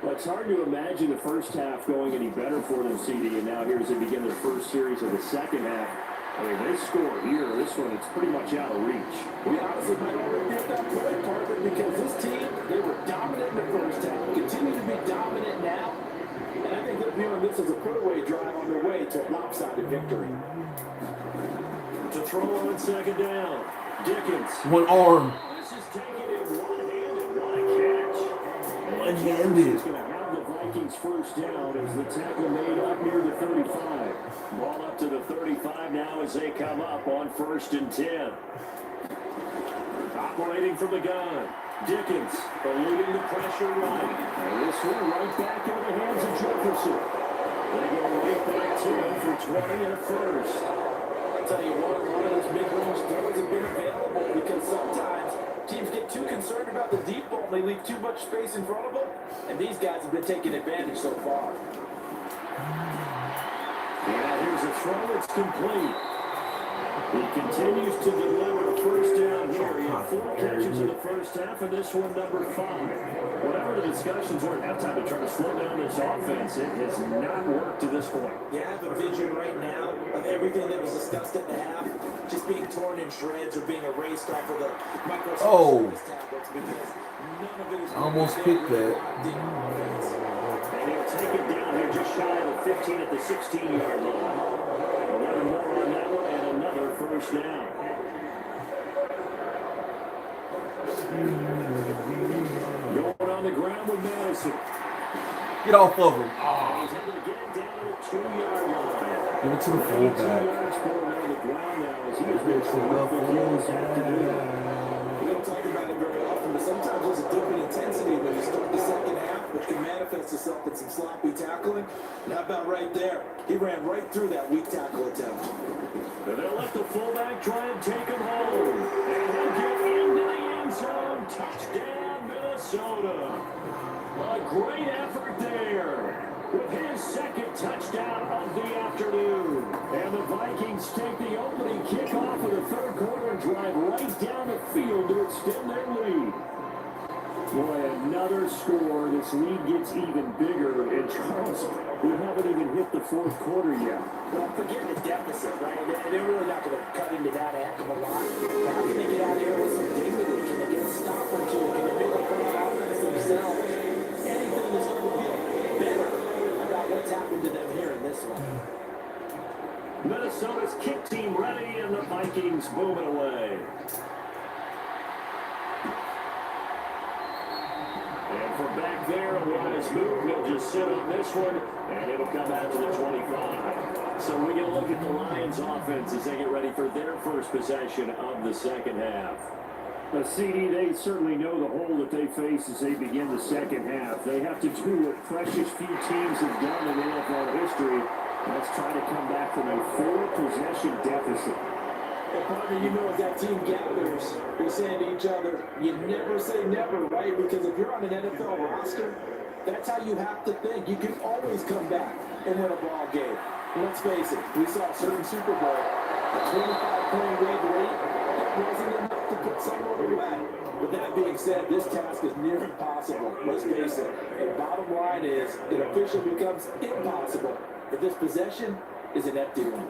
Well, it's hard to imagine the first half going any better for them, CD. And now here as they begin their first series of the second half. I mean, they score here. This one, it's pretty much out of reach. We honestly might already get that point, Parker, because this team, they were dominant in the first half, continue to be dominant now, and I think they're viewing this as a put-away drive on their way to a lopsided victory. To throw on 2nd down, Dickens. One arm. This is taken in one-handed. What a catch. One-handed. He's going to have the Vikings first down as the tackle made up near the 35. Ball up to the 35 now as they come up on 1st and 10. Operating from the gun. Dickens eluding the pressure right. And this one right back into the hands of Jefferson. They go right back to him for 20 and a first. I'll tell you what, a lot of those mid-range throws have been available because sometimes teams get too concerned about the deep ball and they leave too much space in front of them. And these guys have been taking advantage so far. Yeah, here's a throw. It's complete. He continues to deliver first down here. He had 4 catches in the first half, and this one number 5. Whatever the discussions were at halftime to try to slow down this offense, it has not worked to this point. You have a vision right now of everything that was discussed at the half just being torn in shreds or being erased off of the Microsoft tablets because none of it is almost picked that. And he'll take it down here just shy of the 15 at the 16-yard line. 11 more on that one and another first down. Going on the ground with Madison. Get off of him. He's able to get it down to the 2-yard line. Give it to the 2 fullback. yards for him on the ground now as he's been Give it to the terrific this afternoon. We don't talk about it very often, but sometimes there's a dip in intensity when you start the second half, which can manifest itself in some sloppy tackling. And how about right there? He ran right through that weak tackle attempt. And they'll let the fullback try and take him home. And he'll get into the end zone. Touchdown, Minnesota. A great effort there. With his second touchdown of the afternoon. And the Vikings take the opening kickoff of the third quarter and drive right down the field to extend their lead. Boy, another score. This lead gets even bigger. And Charles, we haven't even hit the fourth quarter yet. Well, forget the deficit, right? They're really not going to cut into that heck of a lot. How can they get out of here with some dignity? Can they get a stop or two? Can they make a play offense themselves? Anything that's going to be better about what's happened to them here in this one. Minnesota's kick team ready, and the Vikings booming away. And from back there, a wise move. He'll just sit on this one, and it'll come out to the 25. So we're going to look at the Lions' offense as they get ready for their first possession of the second half. CD, they certainly know the hole that they face as they begin the second half. They have to do what precious few teams have done in NFL history. Let's try to come back from a 4-possession deficit. Well, partner, you know, as that team gathers, they're saying to each other, you never say never, right? Because if you're on an NFL roster, that's how you have to think. You can always come back and win a ball game. And let's face it, we saw a certain Super Bowl, a 25-point lead rate, that wasn't enough to put someone away. With that being said, this task is near impossible, let's face it. And bottom line is, it officially becomes impossible if this possession is an empty one.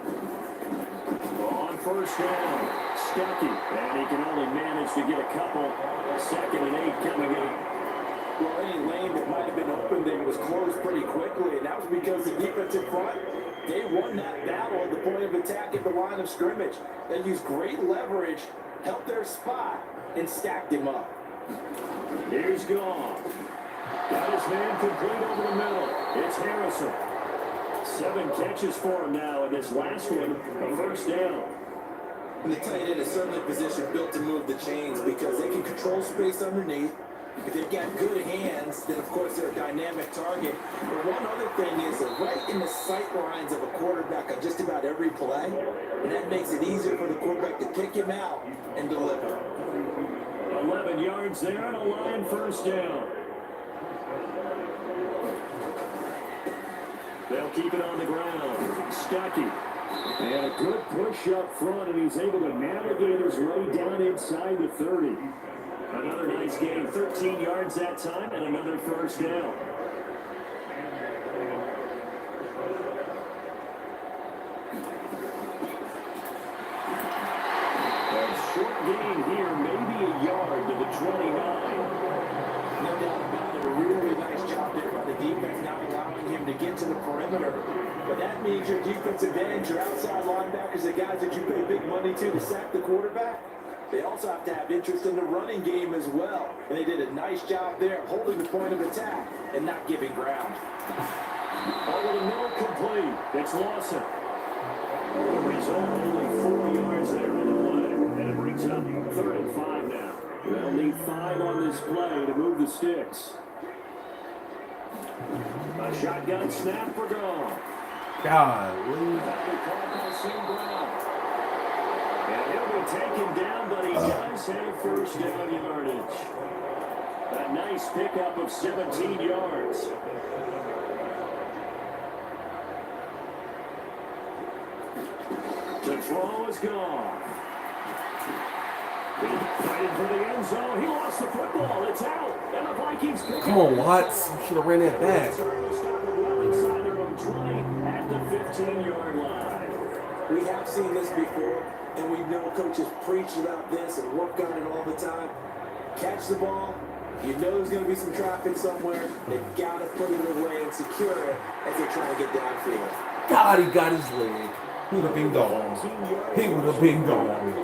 On first down, Stuckey, and he can only manage to get a couple. 2nd and 8 coming in. Well, any lane that might have been open there was closed pretty quickly, and that was because the defense in front, they won that battle at the point of attack at the line of scrimmage. They used great leverage, helped their spot, and stacked him up. Here's Goff. Got his man complete over the middle. It's Harrison. 7 catches for him now, and this last one, a first down. And the tight end is certainly a position built to move the chains because they can control space underneath. If they've got good hands, then of course they're a dynamic target. But one other thing is they're right in the sight lines of a quarterback on just about every play, and that makes it easier for the quarterback to kick him out and deliver. 11 yards there and a line first down. They'll keep it on the ground. Stuckey. And a good push up front, and he's able to navigate his way down inside the 30. Another nice gain, 13 yards that time, and another first down. A short gain here, maybe a yard to the 29. No doubt about it, a really nice job there by the defense, not allowing him to get to the perimeter. But that means your defensive ends, your outside linebackers, the guys that you pay big money to sack the quarterback, they also have to have interest in the running game as well. And they did a nice job there, holding the point of attack and not giving ground. Over the middle, complete. It's Lawson. The result, only 4 yards there in the play. And it brings up 3rd and 5 now. They'll need 5 on this play to move the sticks. A shotgun snap for Goff. Golly. And he'll be taken down, but he does have first down yardage. A nice pickup of 17 yards. The throw is gone. Fighting for the end zone. He lost the football. It's out. And the Vikings pick Come on, Watts. You should have ran that back. well inside their own 20 at the 15-yard line. We have seen this before, and we know coaches preach about this and work on it all the time. Catch the ball. You know there's going to be some traffic somewhere. They've got to put it away and secure it as they try to get downfield. God, he got his leg. He would have been gone. He would have been gone. Yeah,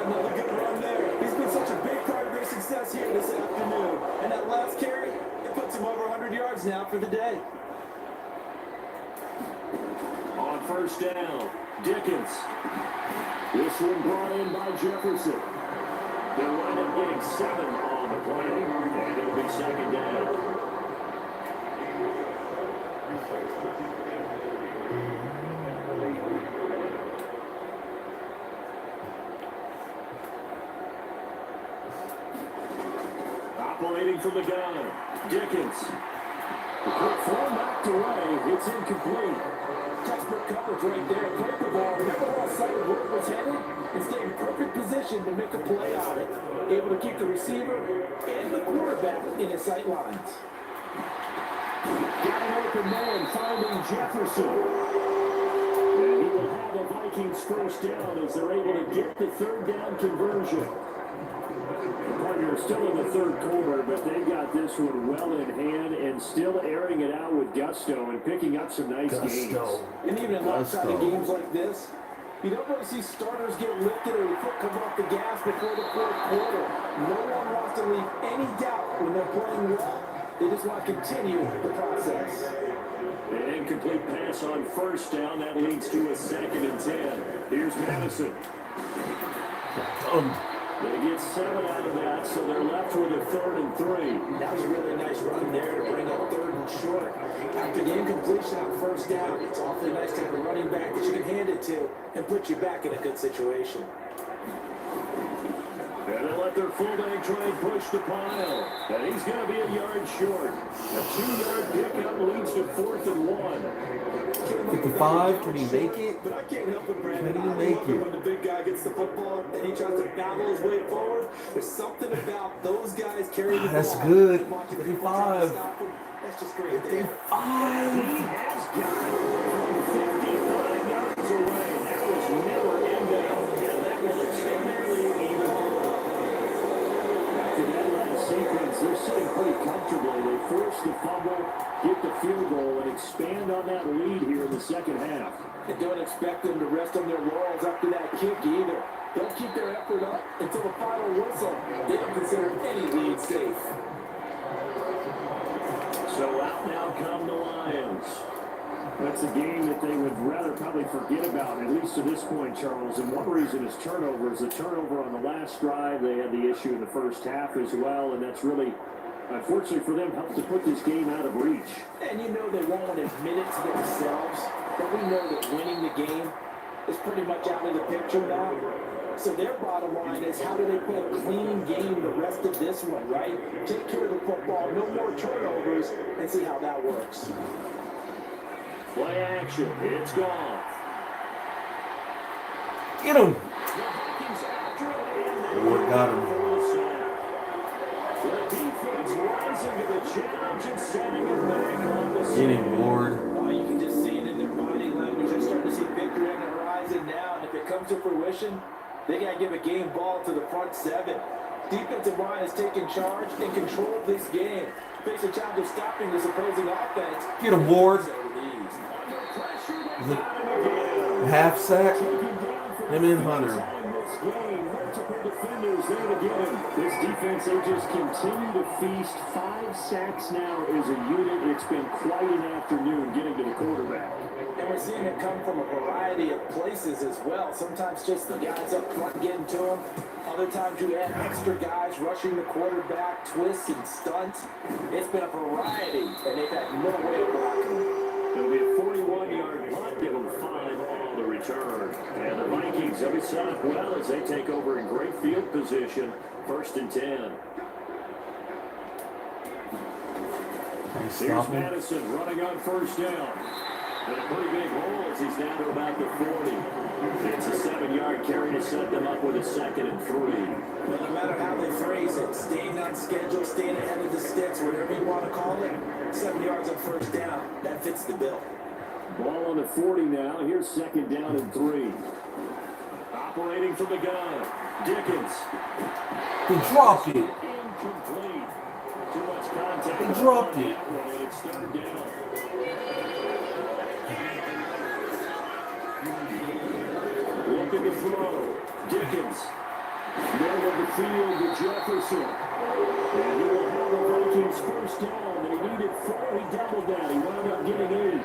another good run there. He's been such a big part of their success here this afternoon. And that last carry, it puts him over 100 yards now for the day. On first down, Dickens. This one brought in by Jefferson. They'll wind up getting 7 on the play, and it'll be second down. Operating from the gun, Dickens. The quick throw knocked away. It's incomplete. Textbook coverage right there. Played the ball. Never lost sight of where it was headed and stayed in perfect position to make a play on it. Able to keep the receiver and the quarterback in his sight lines. Got an open man finding Jefferson. And he will have the Vikings first down as they're able to get the third down conversion. Partner still in the third quarter, but they've got this one well in hand and still airing it out with gusto and picking up some nice gains. And even in lopsided games like this, you don't really see starters get lifted or your foot come off the gas before the fourth quarter. No one wants to leave any doubt when they're playing well. They just want to continue the process. An incomplete pass on first down. That leads to a 2nd and 10. Here's Madison. They get 7 out of that, so they're left with a 3rd and 3. That was a really nice run there to bring up 3rd and short. After the incompletion on first down, it's awfully nice to have a running back that you can hand it to and put you back in a good situation. And they let their fullback try and push the pile. And he's going to be a yard short. A 2-yard pickup leads to 4th and 1. 55, can he make it? But I can't help it, Brandon. Can he make it? When the big guy gets the football and he tries to battle his way forward, there's something about those guys carrying the ball. That's good. And watching the 55. That's just great. 55. He has got it from 55 yards away. That was never in there. And that will extend their lead even further. After that last sequence, they're sitting pretty comfortably. They force the fumble, get the field goal, and expand on that lead here in the second half. And don't expect them to rest on their laurels after that kick either. They'll keep their effort up until the final whistle. They don't consider any lead safe. So out now come the Lions. That's a game that they would rather probably forget about, at least to this point, Charles. And one reason is turnovers. The turnover on the last drive, they had the issue in the first half as well, and that's really, unfortunately for them, helped to put this game out of reach. And you know they won't admit it to themselves, but we know that winning the game is pretty much out of the picture now. So their bottom line is, how do they play a clean game the rest of this one, right? Take care of the football, no more turnovers, and see how that works. Play action. It's gone. Get him. Ward got him. The defense rising to the challenge and sending it back on the Get him, Ward. Oh, you can just see it in their body language. They're starting to see victory on the horizon now, and if it comes to fruition, they got to give a game ball to the front 7. Defensive line has taken charge and controlled this game. Face a challenge of stopping this opposing offense. Get him, Ward. Is it half sack? Him and Hunter. This defense, they just continue to feast. 5 sacks now as a unit. It's been quite an afternoon getting to the quarterback. And we're seeing it come from a variety of places as well. Sometimes just the guys up front getting to them. Other times you add extra guys rushing the quarterback, twists and stunts. It's been a variety, and they've had no way to block them. It'll be a 41-yard punt, give them 5 on the return. And the Vikings, they'll be set up well as they take over in great field position. 1st and 10. Here's Madison running on first down. And a pretty big hole as he's down to about the 40. It's a 7-yard carry to set them up with a 2nd and 3. Well, no matter how they phrase it, staying on schedule, staying ahead of the sticks, whatever you want to call it, 7 yards on first down, that fits the bill. Ball on the 40 now. Here's 2nd down and 3. Operating from the gun, Dickens. He dropped it. Incomplete. Too much contact. He dropped it. It's 3rd down. Looking to throw. Dickens. Middle of the field to Jefferson. And he will have the Vikings first down. They needed 4. He doubled that. He wound up getting 8.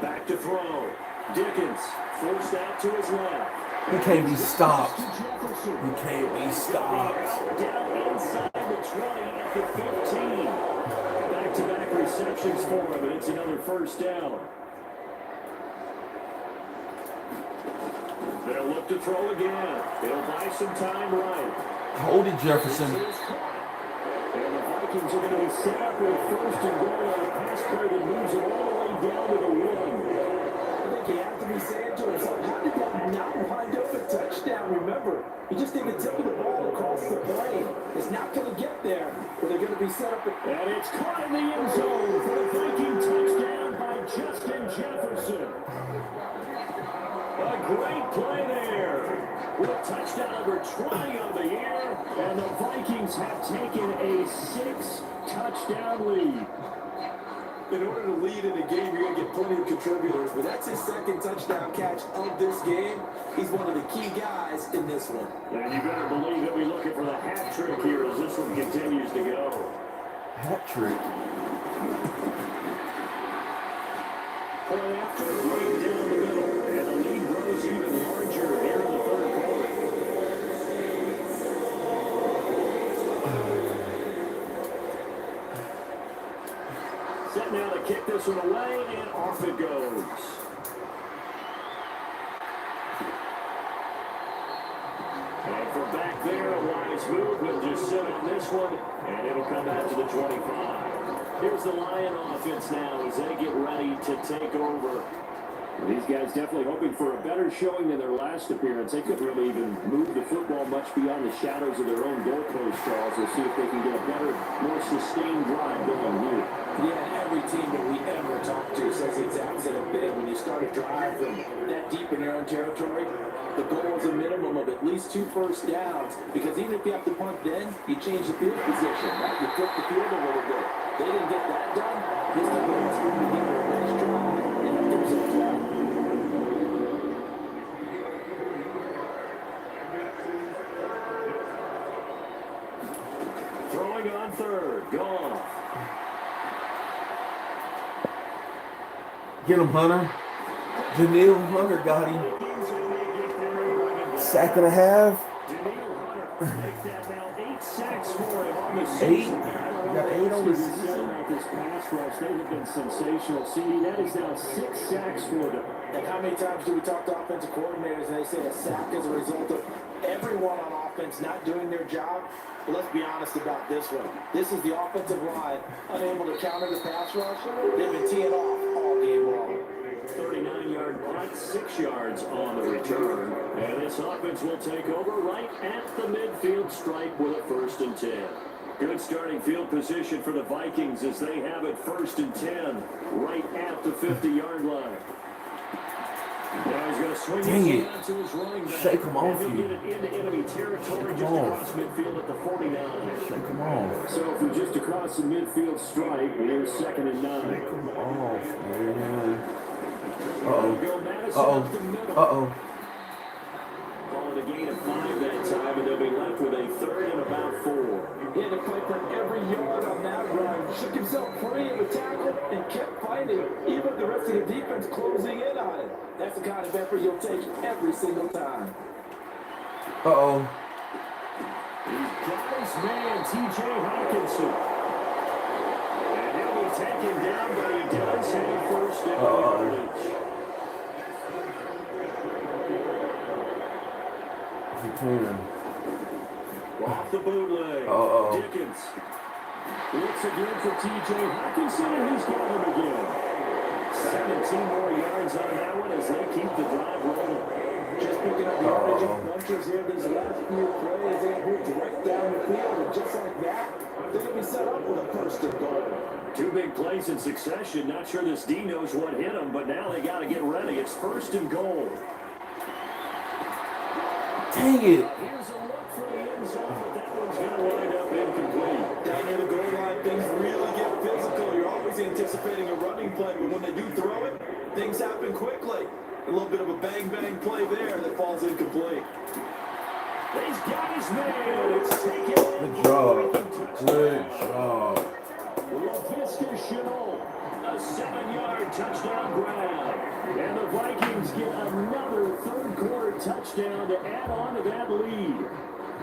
Back to throw. Dickens. Forced out to his left. He can't be stopped. He can't be stopped. Down inside the 20 at the 15. Back-to-back receptions for him, and it's another first down. They'll look to throw again. They'll buy some time right. Hold it, Jefferson. And the Vikings are going to be set up with 1st and goal on a pass play that moves it all the way down to the 1. I think you have to be saying to himself, how did that not wind up a touchdown? Remember, you just need to tip the ball across the plane. It's not going to get there, but they're going to be set up. And it's caught in the end zone for a Viking touchdown by Justin Jefferson. A great play there. With a touchdown number 20 on the year, and the Vikings have taken a 6-touchdown lead. In order to lead in a game, you're going to get plenty of contributors, but that's his 2nd touchdown catch of this game. He's one of the key guys in this one. And you better believe that we're looking for the hat trick here as this one continues to go. Hat trick. Play after right down the middle, and the lead grows even larger here in the 3rd quarter. Set now to kick this one away, and off it goes. And from back there, a wise move. He'll just sit on this one, and it'll come out to the 25. Here's the Lion offense now as they get ready to take over. These guys definitely hoping for a better showing than their last appearance. They couldn't really even move the football much beyond the shadows of their own goalpost, Charles. We'll see if they can get a better, more sustained drive going here. Yeah, every team that we ever talk to says the exact same thing. When you start a drive from that deep in your own territory, the goal is a minimum of at least 2 first downs, because even if you have to punt then, you change the field position, right? You flip the field a little bit. They didn't get that done. This time they must put together a nice drive and help themselves out. Throwing on 3rd, gone. Get him, Hunter. Janelle Hunter got him. 1.5 sacks. Make that now 8 sacks for him on the 8? season. You got 8 on the season? This pass rush, they have been sensational. CD, that is now 6 sacks for them. And how many times do we talk to offensive coordinators and they say a sack is a result of everyone on offense not doing their job? But let's be honest about this one. This is the offensive line unable to counter the pass rush. They've been teeing off all game long. 39-yard punt, 6 yards on the return. And this offense will take over right at the midfield stripe with a 1st and 10. Good starting field position for the Vikings as they have it 1st and 10 right at the 50-yard line. Now he's going to swing Dang it to his running back. Shake him off and he'll you. get it into enemy territory Shake just him across off. midfield at the 49. Shake him off. So if we just across the midfield stripe, here's 2nd and 9. Shake him off, man. Uh-oh. Uh-oh. Uh-oh. Calling a gain of 5 that time, and they'll be left with a 3rd and about 4. He had to fight for every yard on that run. Shook himself free of the tackle and kept fighting, even the rest of the defense closing in on it. That's the kind of effort you'll take every single time. Uh-oh. He's got his man, T.J. Hawkinson. And he'll be taken down, but he does have 1st down yardage. If you can. Off the bootleg. Uh-oh. Dickens. Looks again for T.J. Hawkinson, and he's got him again. 17 more yards on that one as they keep the drive rolling. Just picking up yardage in bunches here these last few plays. They moved right down the field, and just like that, they're going to be set up with a first and goal. Two big plays in succession. Not sure this D knows what hit him, but now they got to get ready. It's first and goal. Dang it. Here's a look for the end zone, but that one's going to wind up incomplete. Down near the goal line, things really get physical. You're always anticipating a running play, but when they do throw it, things happen quickly. A little bit of a bang-bang play there that falls incomplete. He's got his man. It's taken. Good job. Good job. LaVisca Chenault, a 7-yard touchdown grab. And the Vikings get another third-quarter touchdown to add on to that lead.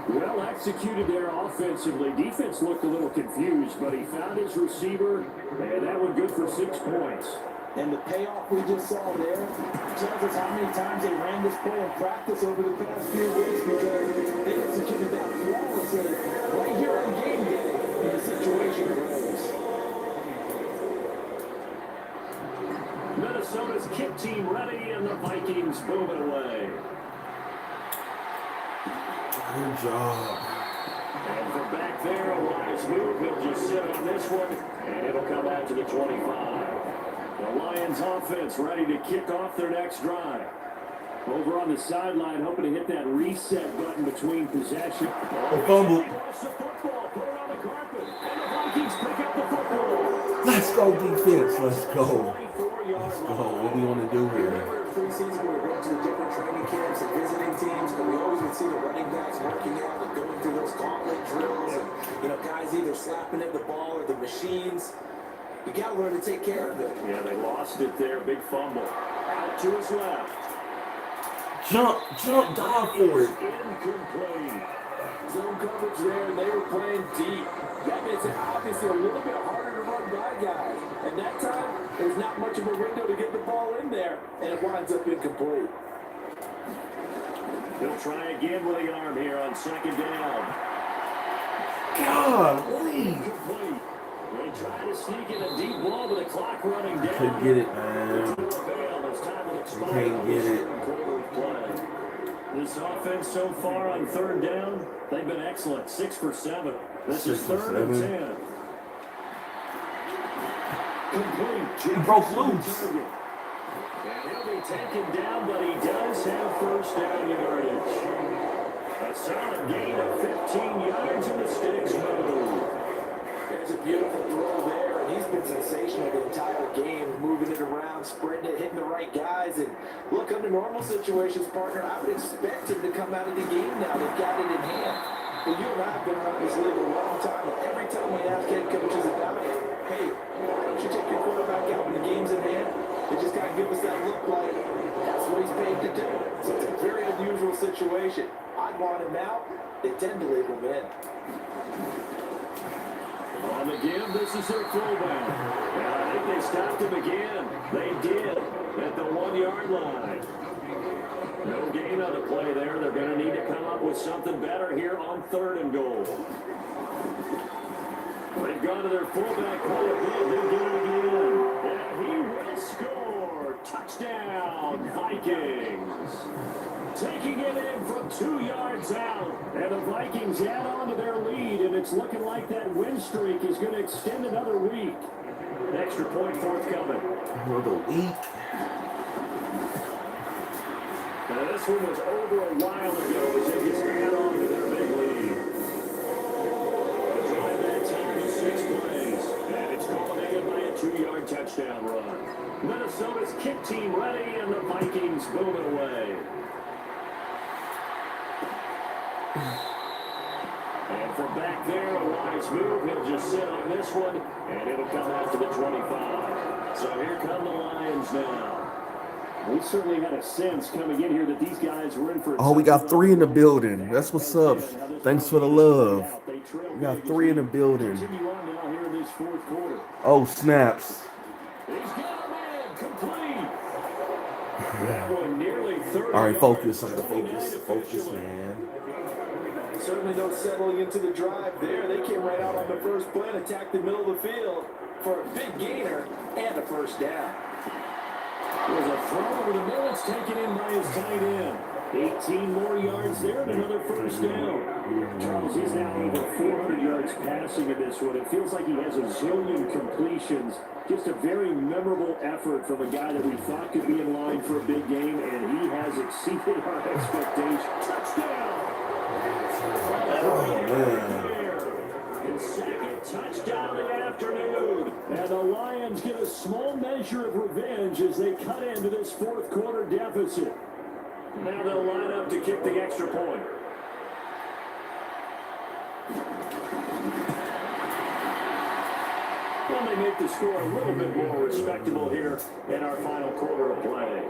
Well executed there offensively. Defense looked a little confused, but he found his receiver, and that one good for 6 points. And the payoff we just saw there tells us how many times they ran this play in practice over the past few weeks, because they executed that flawlessly right here on game day in the situation arose. Minnesota's kick team ready, and the Vikings moving away. Good job. And from back there, a wise move. He'll just sit on this one, and it'll come out to the 25. The Lions offense ready to kick off their next drive. Over on the sideline, hoping to hit that reset button between possession. A fumble. Lost the football, put it on the carpet, and the Vikings pick up the football. Let's go, defense. Let's go. Let's go. What we want to do here? Preseason, we were going to the different training camps and visiting teams, and we always would see the running backs working out and going through those gauntlet drills, and guys either slapping at the ball or the machines. You got to learn to take care of it. Yeah, they lost it there. Big fumble. Out to his left. Jump, dive for it. Incomplete. Zone coverage there, and they were playing deep. That makes it obviously a little bit harder to run by guys. And that time, there's not much of a window to get the ball in there, and it winds up incomplete. He'll try again with the arm here on second down. Golly. Incomplete. They try to sneak in a deep ball with the clock running down. Couldn't get it, man. You can't get it. This offense so far on third down, they've been excellent. 6 for 7. This is 3rd and 10. Complete. He broke loose. And he'll be taken down, but he does have first down yardage. A solid gain of 15 yards in the sticks mode. There's a beautiful throw there, and he's been sensational the entire game, moving it around, spreading it, hitting the right guys. And look, under normal situations, partner, I would expect him to come out of the game now. They've got it in hand. But you and I have been around this league a long time, and every time we ask head coaches about it, hey, why don't you take your quarterback out when the game's in hand? They just got to give us that look like that's what he's paid to do. So it's a very unusual situation. I'd want him out. They tend to leave him in. On the give, this is their fullback. And I think they stopped him again. They did at the 1-yard line. No gain on the play there. They're going to need to come up with something better here on 3rd and goal. They've gone to their fullback quite a bit. They do it again. And he will score. Touchdown, Vikings. Taking it in from 2 yards out. And the Vikings add on to their lead, and it's looking like that win streak is going to extend another week. Extra point forthcoming. Another week. Now this one was over a while ago as they just add on to their big lead. The drive that time was 6 plays, and it's culminated by a 2-yard touchdown run. Minnesota's kick team ready, and the Vikings moving away. And from back there, a wise move. He'll just sit on this one, and it'll come out to the 25. So here come the Lions now. We certainly had a sense coming in here that these guys were in for. Oh, we got 3 in the building. That's what's up. Thanks for the love. We got 3 in the building. Oh, snaps. All right, focus. I'm gonna focus, man. Certainly no settling into the drive there. They came right out on the first play and attacked the middle of the field for a big gainer and a first down. There's a throw over the middle. It's taken in by his tight end. 18 more yards there and another first down. Charles, he's now over 400 yards passing in this one. It feels like he has a zillion completions. Just a very memorable effort from a guy that we thought could be in line for a big game, and he has exceeded our expectations. Touchdown! Oh, man. His second touchdown of the afternoon. And the Lions get a small measure of revenge as they cut into this fourth quarter deficit. Now they'll line up to kick the extra point. Well, they make the score a little bit more respectable here in our final quarter of play.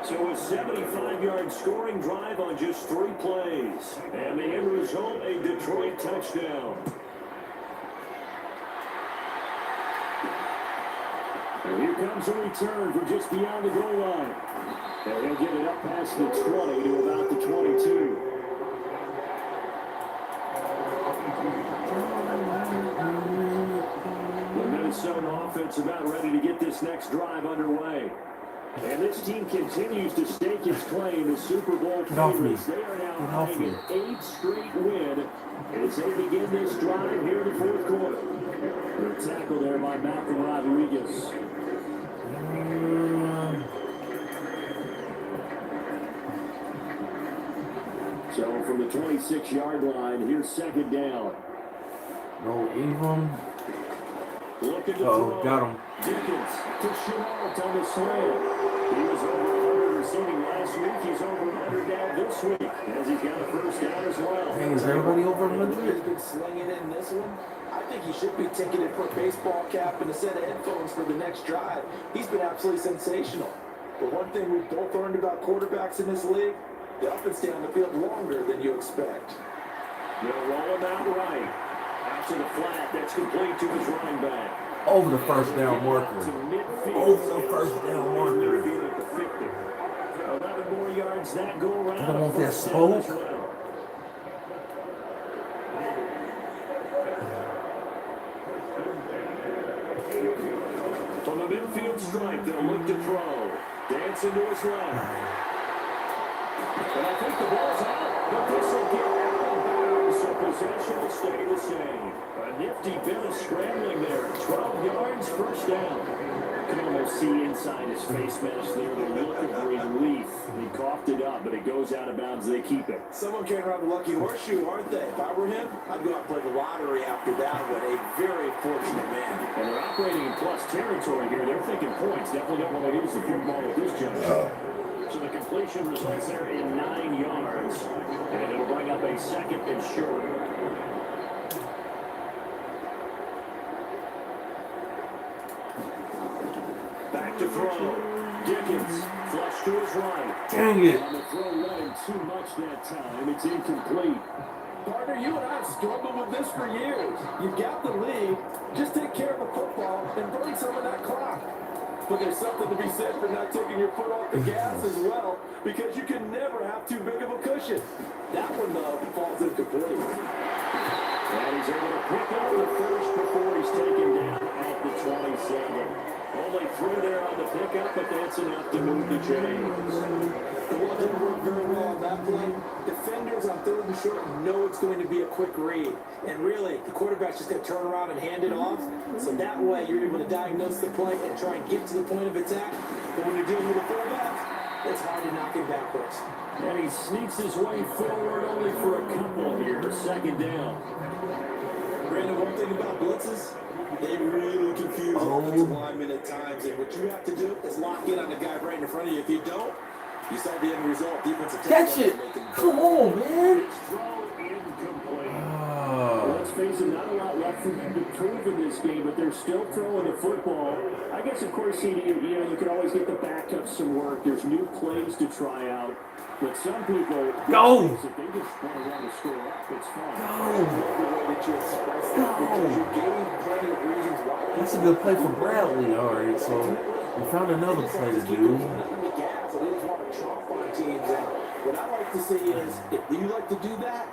So a 75-yard scoring drive on just 3 plays. And the end result, a Detroit touchdown. And here comes a return from just beyond the goal line. And he'll get it up past the 20 to about the 22. The Minnesota offense about ready to get this next drive underway. And this team continues to stake its claim as Super Bowl favorites. They are now eyeing an 8th straight win as they begin this drive here in the fourth quarter. The tackle there by Malcolm Rodriguez. So from the 26-yard line, here's second down. No, Ingram. Looking to Uh-oh, got him. Dickens to Chenault on the slam. He was over 100 receiving last week. He's over 100 down this week as he's got a first down as well. Hey, is everybody over 100? He's been slinging in this one. I think he should be ticketed for a baseball cap and a set of headphones for the next drive. He's been absolutely sensational. But one thing we've both learned about quarterbacks in this league, they often stay on the field longer than you expect. They'll roll him out right. Out to the flat. That's complete to his running back. Over the first down marker. Over the first down marker. 11 more yards that go around. I don't want that smoke. From the midfield stripe, they'll look to throw. Dance into his left. And I think the ball's out, but this will get out of bounds, so possession will stay the same. A nifty bit of scrambling there. 12 yards, first down. You can almost see inside his face mask there the look of relief. He coughed it up, but it goes out of bounds. They keep it. Someone carrying around the lucky horseshoe, aren't they? If I were him, I'd go out and play the lottery after that one. A very fortunate man. And they're operating in plus territory here. They're thinking points. Definitely don't want to lose the football at this juncture. So the completion results there in 9 yards. And it'll bring up a second and short. Back to throw. Dickens, flush to his right. Dang it. On the throw, let him too much that time. It's incomplete. Partner, you and I have struggled with this for years. You've got the lead. Just take care of the football and burn some of that clock. But there's something to be said for not taking your foot off the gas as well, because you can never have too big of a cushion. That one, though, falls incomplete. And he's able to pick up the first before he's taken down at the 27. Only 3 there on the pickup, but that's enough to move the chains. The one didn't work very well on that play. Defenders on 3rd and short know it's going to be a quick read. And really, the quarterback's just going to turn around and hand it off. So that way, you're able to diagnose the play and try and get to the point of attack. But when you're dealing with a fullback, it's hard to knock him backwards. And he sneaks his way forward only for a couple here. Second down. Brandon, one thing about blitzes, they really confuse offensive linemen at times. And what you have to do is lock in on the guy right in front of you. If you don't, you saw the end result. Defensive Catch it. Come on, man. Let's face it, not a lot left for them to prove in this game, but they're still throwing the football. I guess, of course, you can always get the backups some work. There's new plays to try out. But some people, Go! If they just want to run the score up, it's fine. That's a good play for Bradley. All right, so we found another play to do. What I like have to say is, if you like to do that,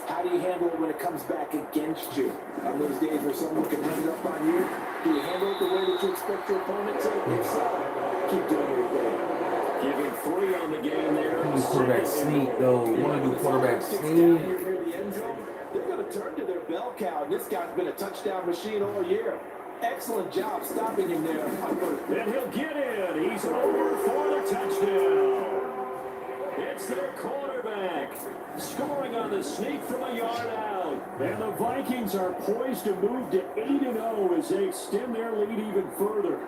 how do you handle it when it comes back against you? On those days where someone can run it up on you, do you handle it the way that you expect your opponent to? If so, keep doing your thing. Giving 3 on the game there. Do quarterback sneak, though. Want to do quarterback sneak? They're going to turn to their bell cow, and this guy's been a touchdown machine all year. Excellent job stopping him there on first. And he'll get in. He's over for the touchdown. It's their quarterback scoring on the sneak from a yard out. And the Vikings are poised to move to 8-0 as they extend their lead even further.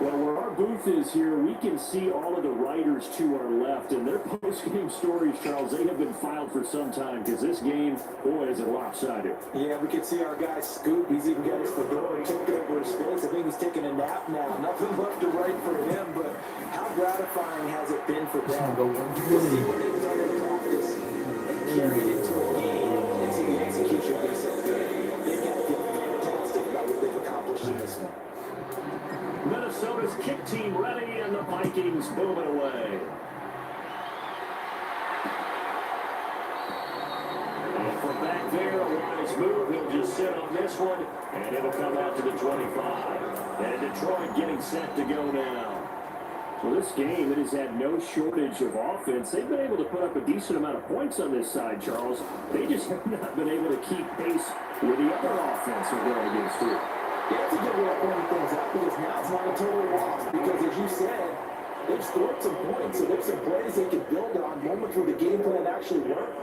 Well, where our booth is here, we can see all of the writers to our left, and their post-game stories, Charles, they have been filed for some time because this game, boy, is it lopsided. Yeah, we can see our guy Scoop. He's even got his fedora tipped over his face. I think he's taking a nap now. Nothing left to write for him, but how gratifying has it been for them to see what they've done in practice and carry it into a game and see the execution be so good. They've got to feel fantastic about what they've accomplished in this one. Minnesota's kick team ready, and the Vikings moving away. And from back there, a wise move. He'll just sit on this one, and it'll come out to the 25. And Detroit getting set to go now. Well, this game, it has had no shortage of offense. They've been able to put up a decent amount of points on this side, Charles. They just have not been able to keep pace with the other offense we're going against here. Yeah, it's a good way of pointing things out because now it's not a total loss because, as you said, they've scored some points, so there's some plays they can build on, moments where the game plan actually worked.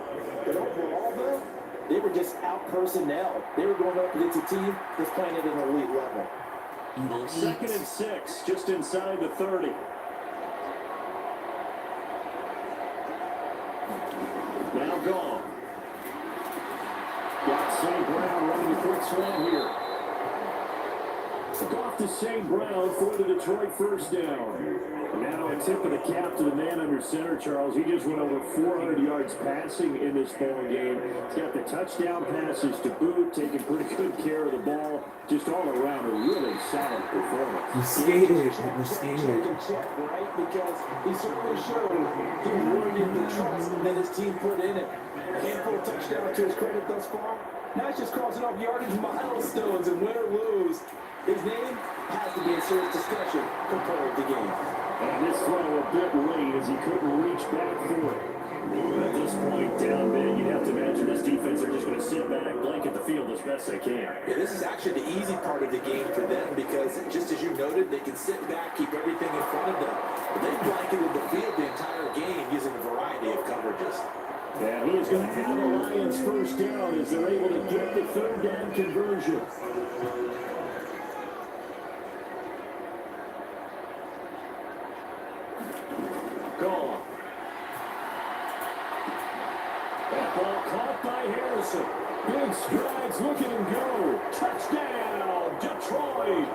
But overall, though, they were just out-personnel. They were going up against a team that's playing at an elite level. 2nd and 6, just inside the 30. Now gone. Got St. Brown running a quick slant here. Off to St. Brown for the Detroit first down. Now a tip of the cap to the man under center, Charles. He just went over 400 yards passing in this ball game. He's got the touchdown passes to boot, taking pretty good care of the ball. Just all around a really solid performance. He's skated. He's skated. Right? Because he certainly showed he warranted the trust that his team put in it. A handful of touchdowns to his credit thus far. Now he's just crossing off yardage milestones, and win or lose, his name has to be in serious discussion for player of the game. And this throw a bit late as he couldn't reach back for it. At this point, down big, you'd have to imagine this defense are just going to sit back, blanket the field as best they can. Yeah, this is actually the easy part of the game for them because, just as you noted, they can sit back, keep everything in front of them. But they blanketed the field the entire game using a variety of coverages. And he is going to have the Lions first down as they're able to get the third down conversion. Gone. That ball caught by Harrison. Big strides, look at him go. Touchdown, Detroit.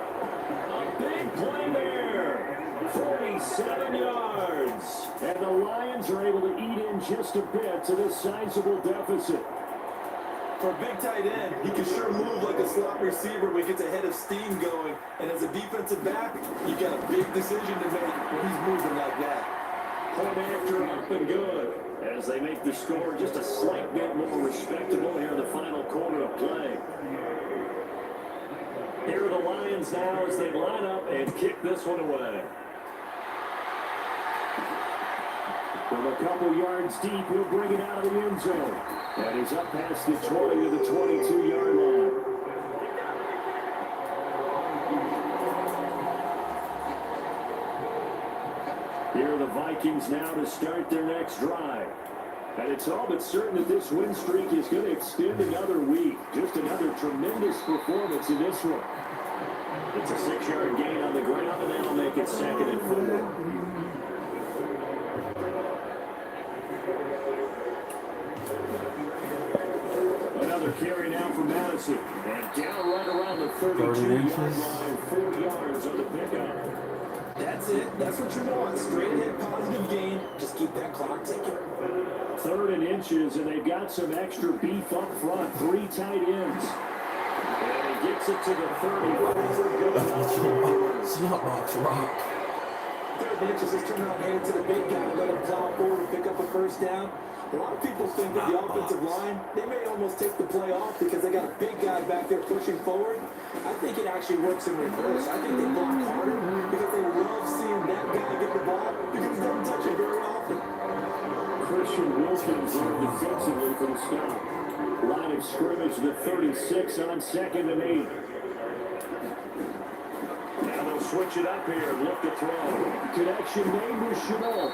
A big play there. 47 yards. And the Lions are able to eat in just a bit to this sizable deficit. For a big tight end, he can sure move like a slot receiver when he gets ahead of steam going. And as a defensive back, you got a big decision to make when he's moving like that. Point after up and good as they make the score just a slight bit more respectable here in the final quarter of play. Here are the Lions now as they line up and kick this one away. From a couple yards deep, he'll bring it out of the end zone. And he's up past Detroit to the 22-yard line. Here are the Vikings now to start their next drive. And it's all but certain that this win streak is going to extend another week. Just another tremendous performance in this one. It's a 6-yard gain on the ground, and that'll make it 2nd and 4. Another carry now for Madison. And down right around the 32-yard line, 4 yards on the pickup. That's it. That's what you want. Straight ahead, positive gain. Just keep that clock ticking. 3rd and inches, and they've got some extra beef up front. 3 tight ends. And he gets it to the 30. Snot box rock. They're 3rd and inches, just turn around and hand it to the big guy and let him plow forward and pick up a first down. A lot of people think that the offensive line, they may almost take the play off because they got a big guy back there pushing forward. I think it actually works in reverse. I think they block harder because they love seeing that guy get the ball because they don't touch it very often. Christian Wilkins on defensively for the stop. Line of scrimmage to 36 on 2nd and 8. Now they'll switch it up here and look to throw. Connection made with Chabot.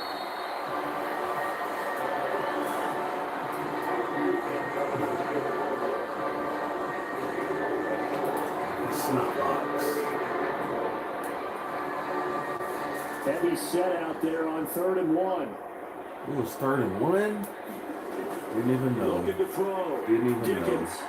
Heavy set out there on 3rd and 1. It was 3rd and 1? Didn't even know. Looking to throw. Didn't even Dickens. know.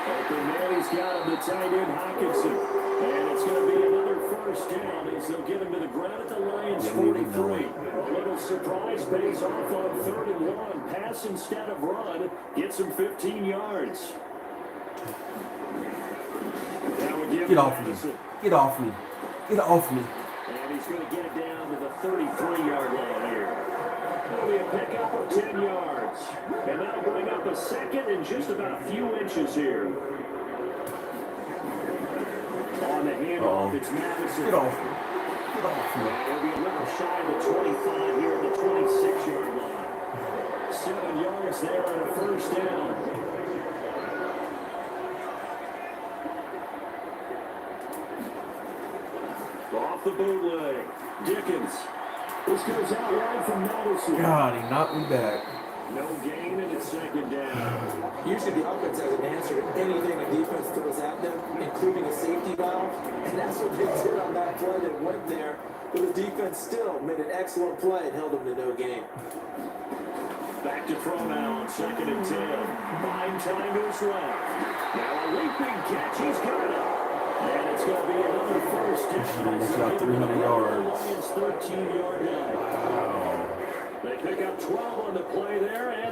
Open man, he's got him to tight end Hockenson. And it's going to be another first down as they'll get him to the ground at the Lions 43. A little surprise pays off on 3rd and 1. Pass instead of run. Gets him 15 yards. Now we give Get off me. Get off me. Get off me. And he's going to get it down to the 33-yard line here. That'll be a pickup of 10 yards. And that'll bring up a second and just about a few inches here. On the handoff, it's Madison. Get off me. Get off me. It'll be a little shy of the 25 here at the 26-yard line. 7 yards there on a first down. Off the bootleg. Dickens. This goes out right from Madison. God, he knocked me back. No gain and it's 2nd down. Usually the offense has an answer to anything a defense throws at them, including a safety valve. And that's what they did on that play that went there. But the defense still made an excellent play and held them to no gain. Back to throw now on 2nd and 10. 9 timers left. Now a leaping catch. He's got it. And it's going to be another first down. Almost got 300 yards. Lions 13-yard line. They pick up 12 on the play there. And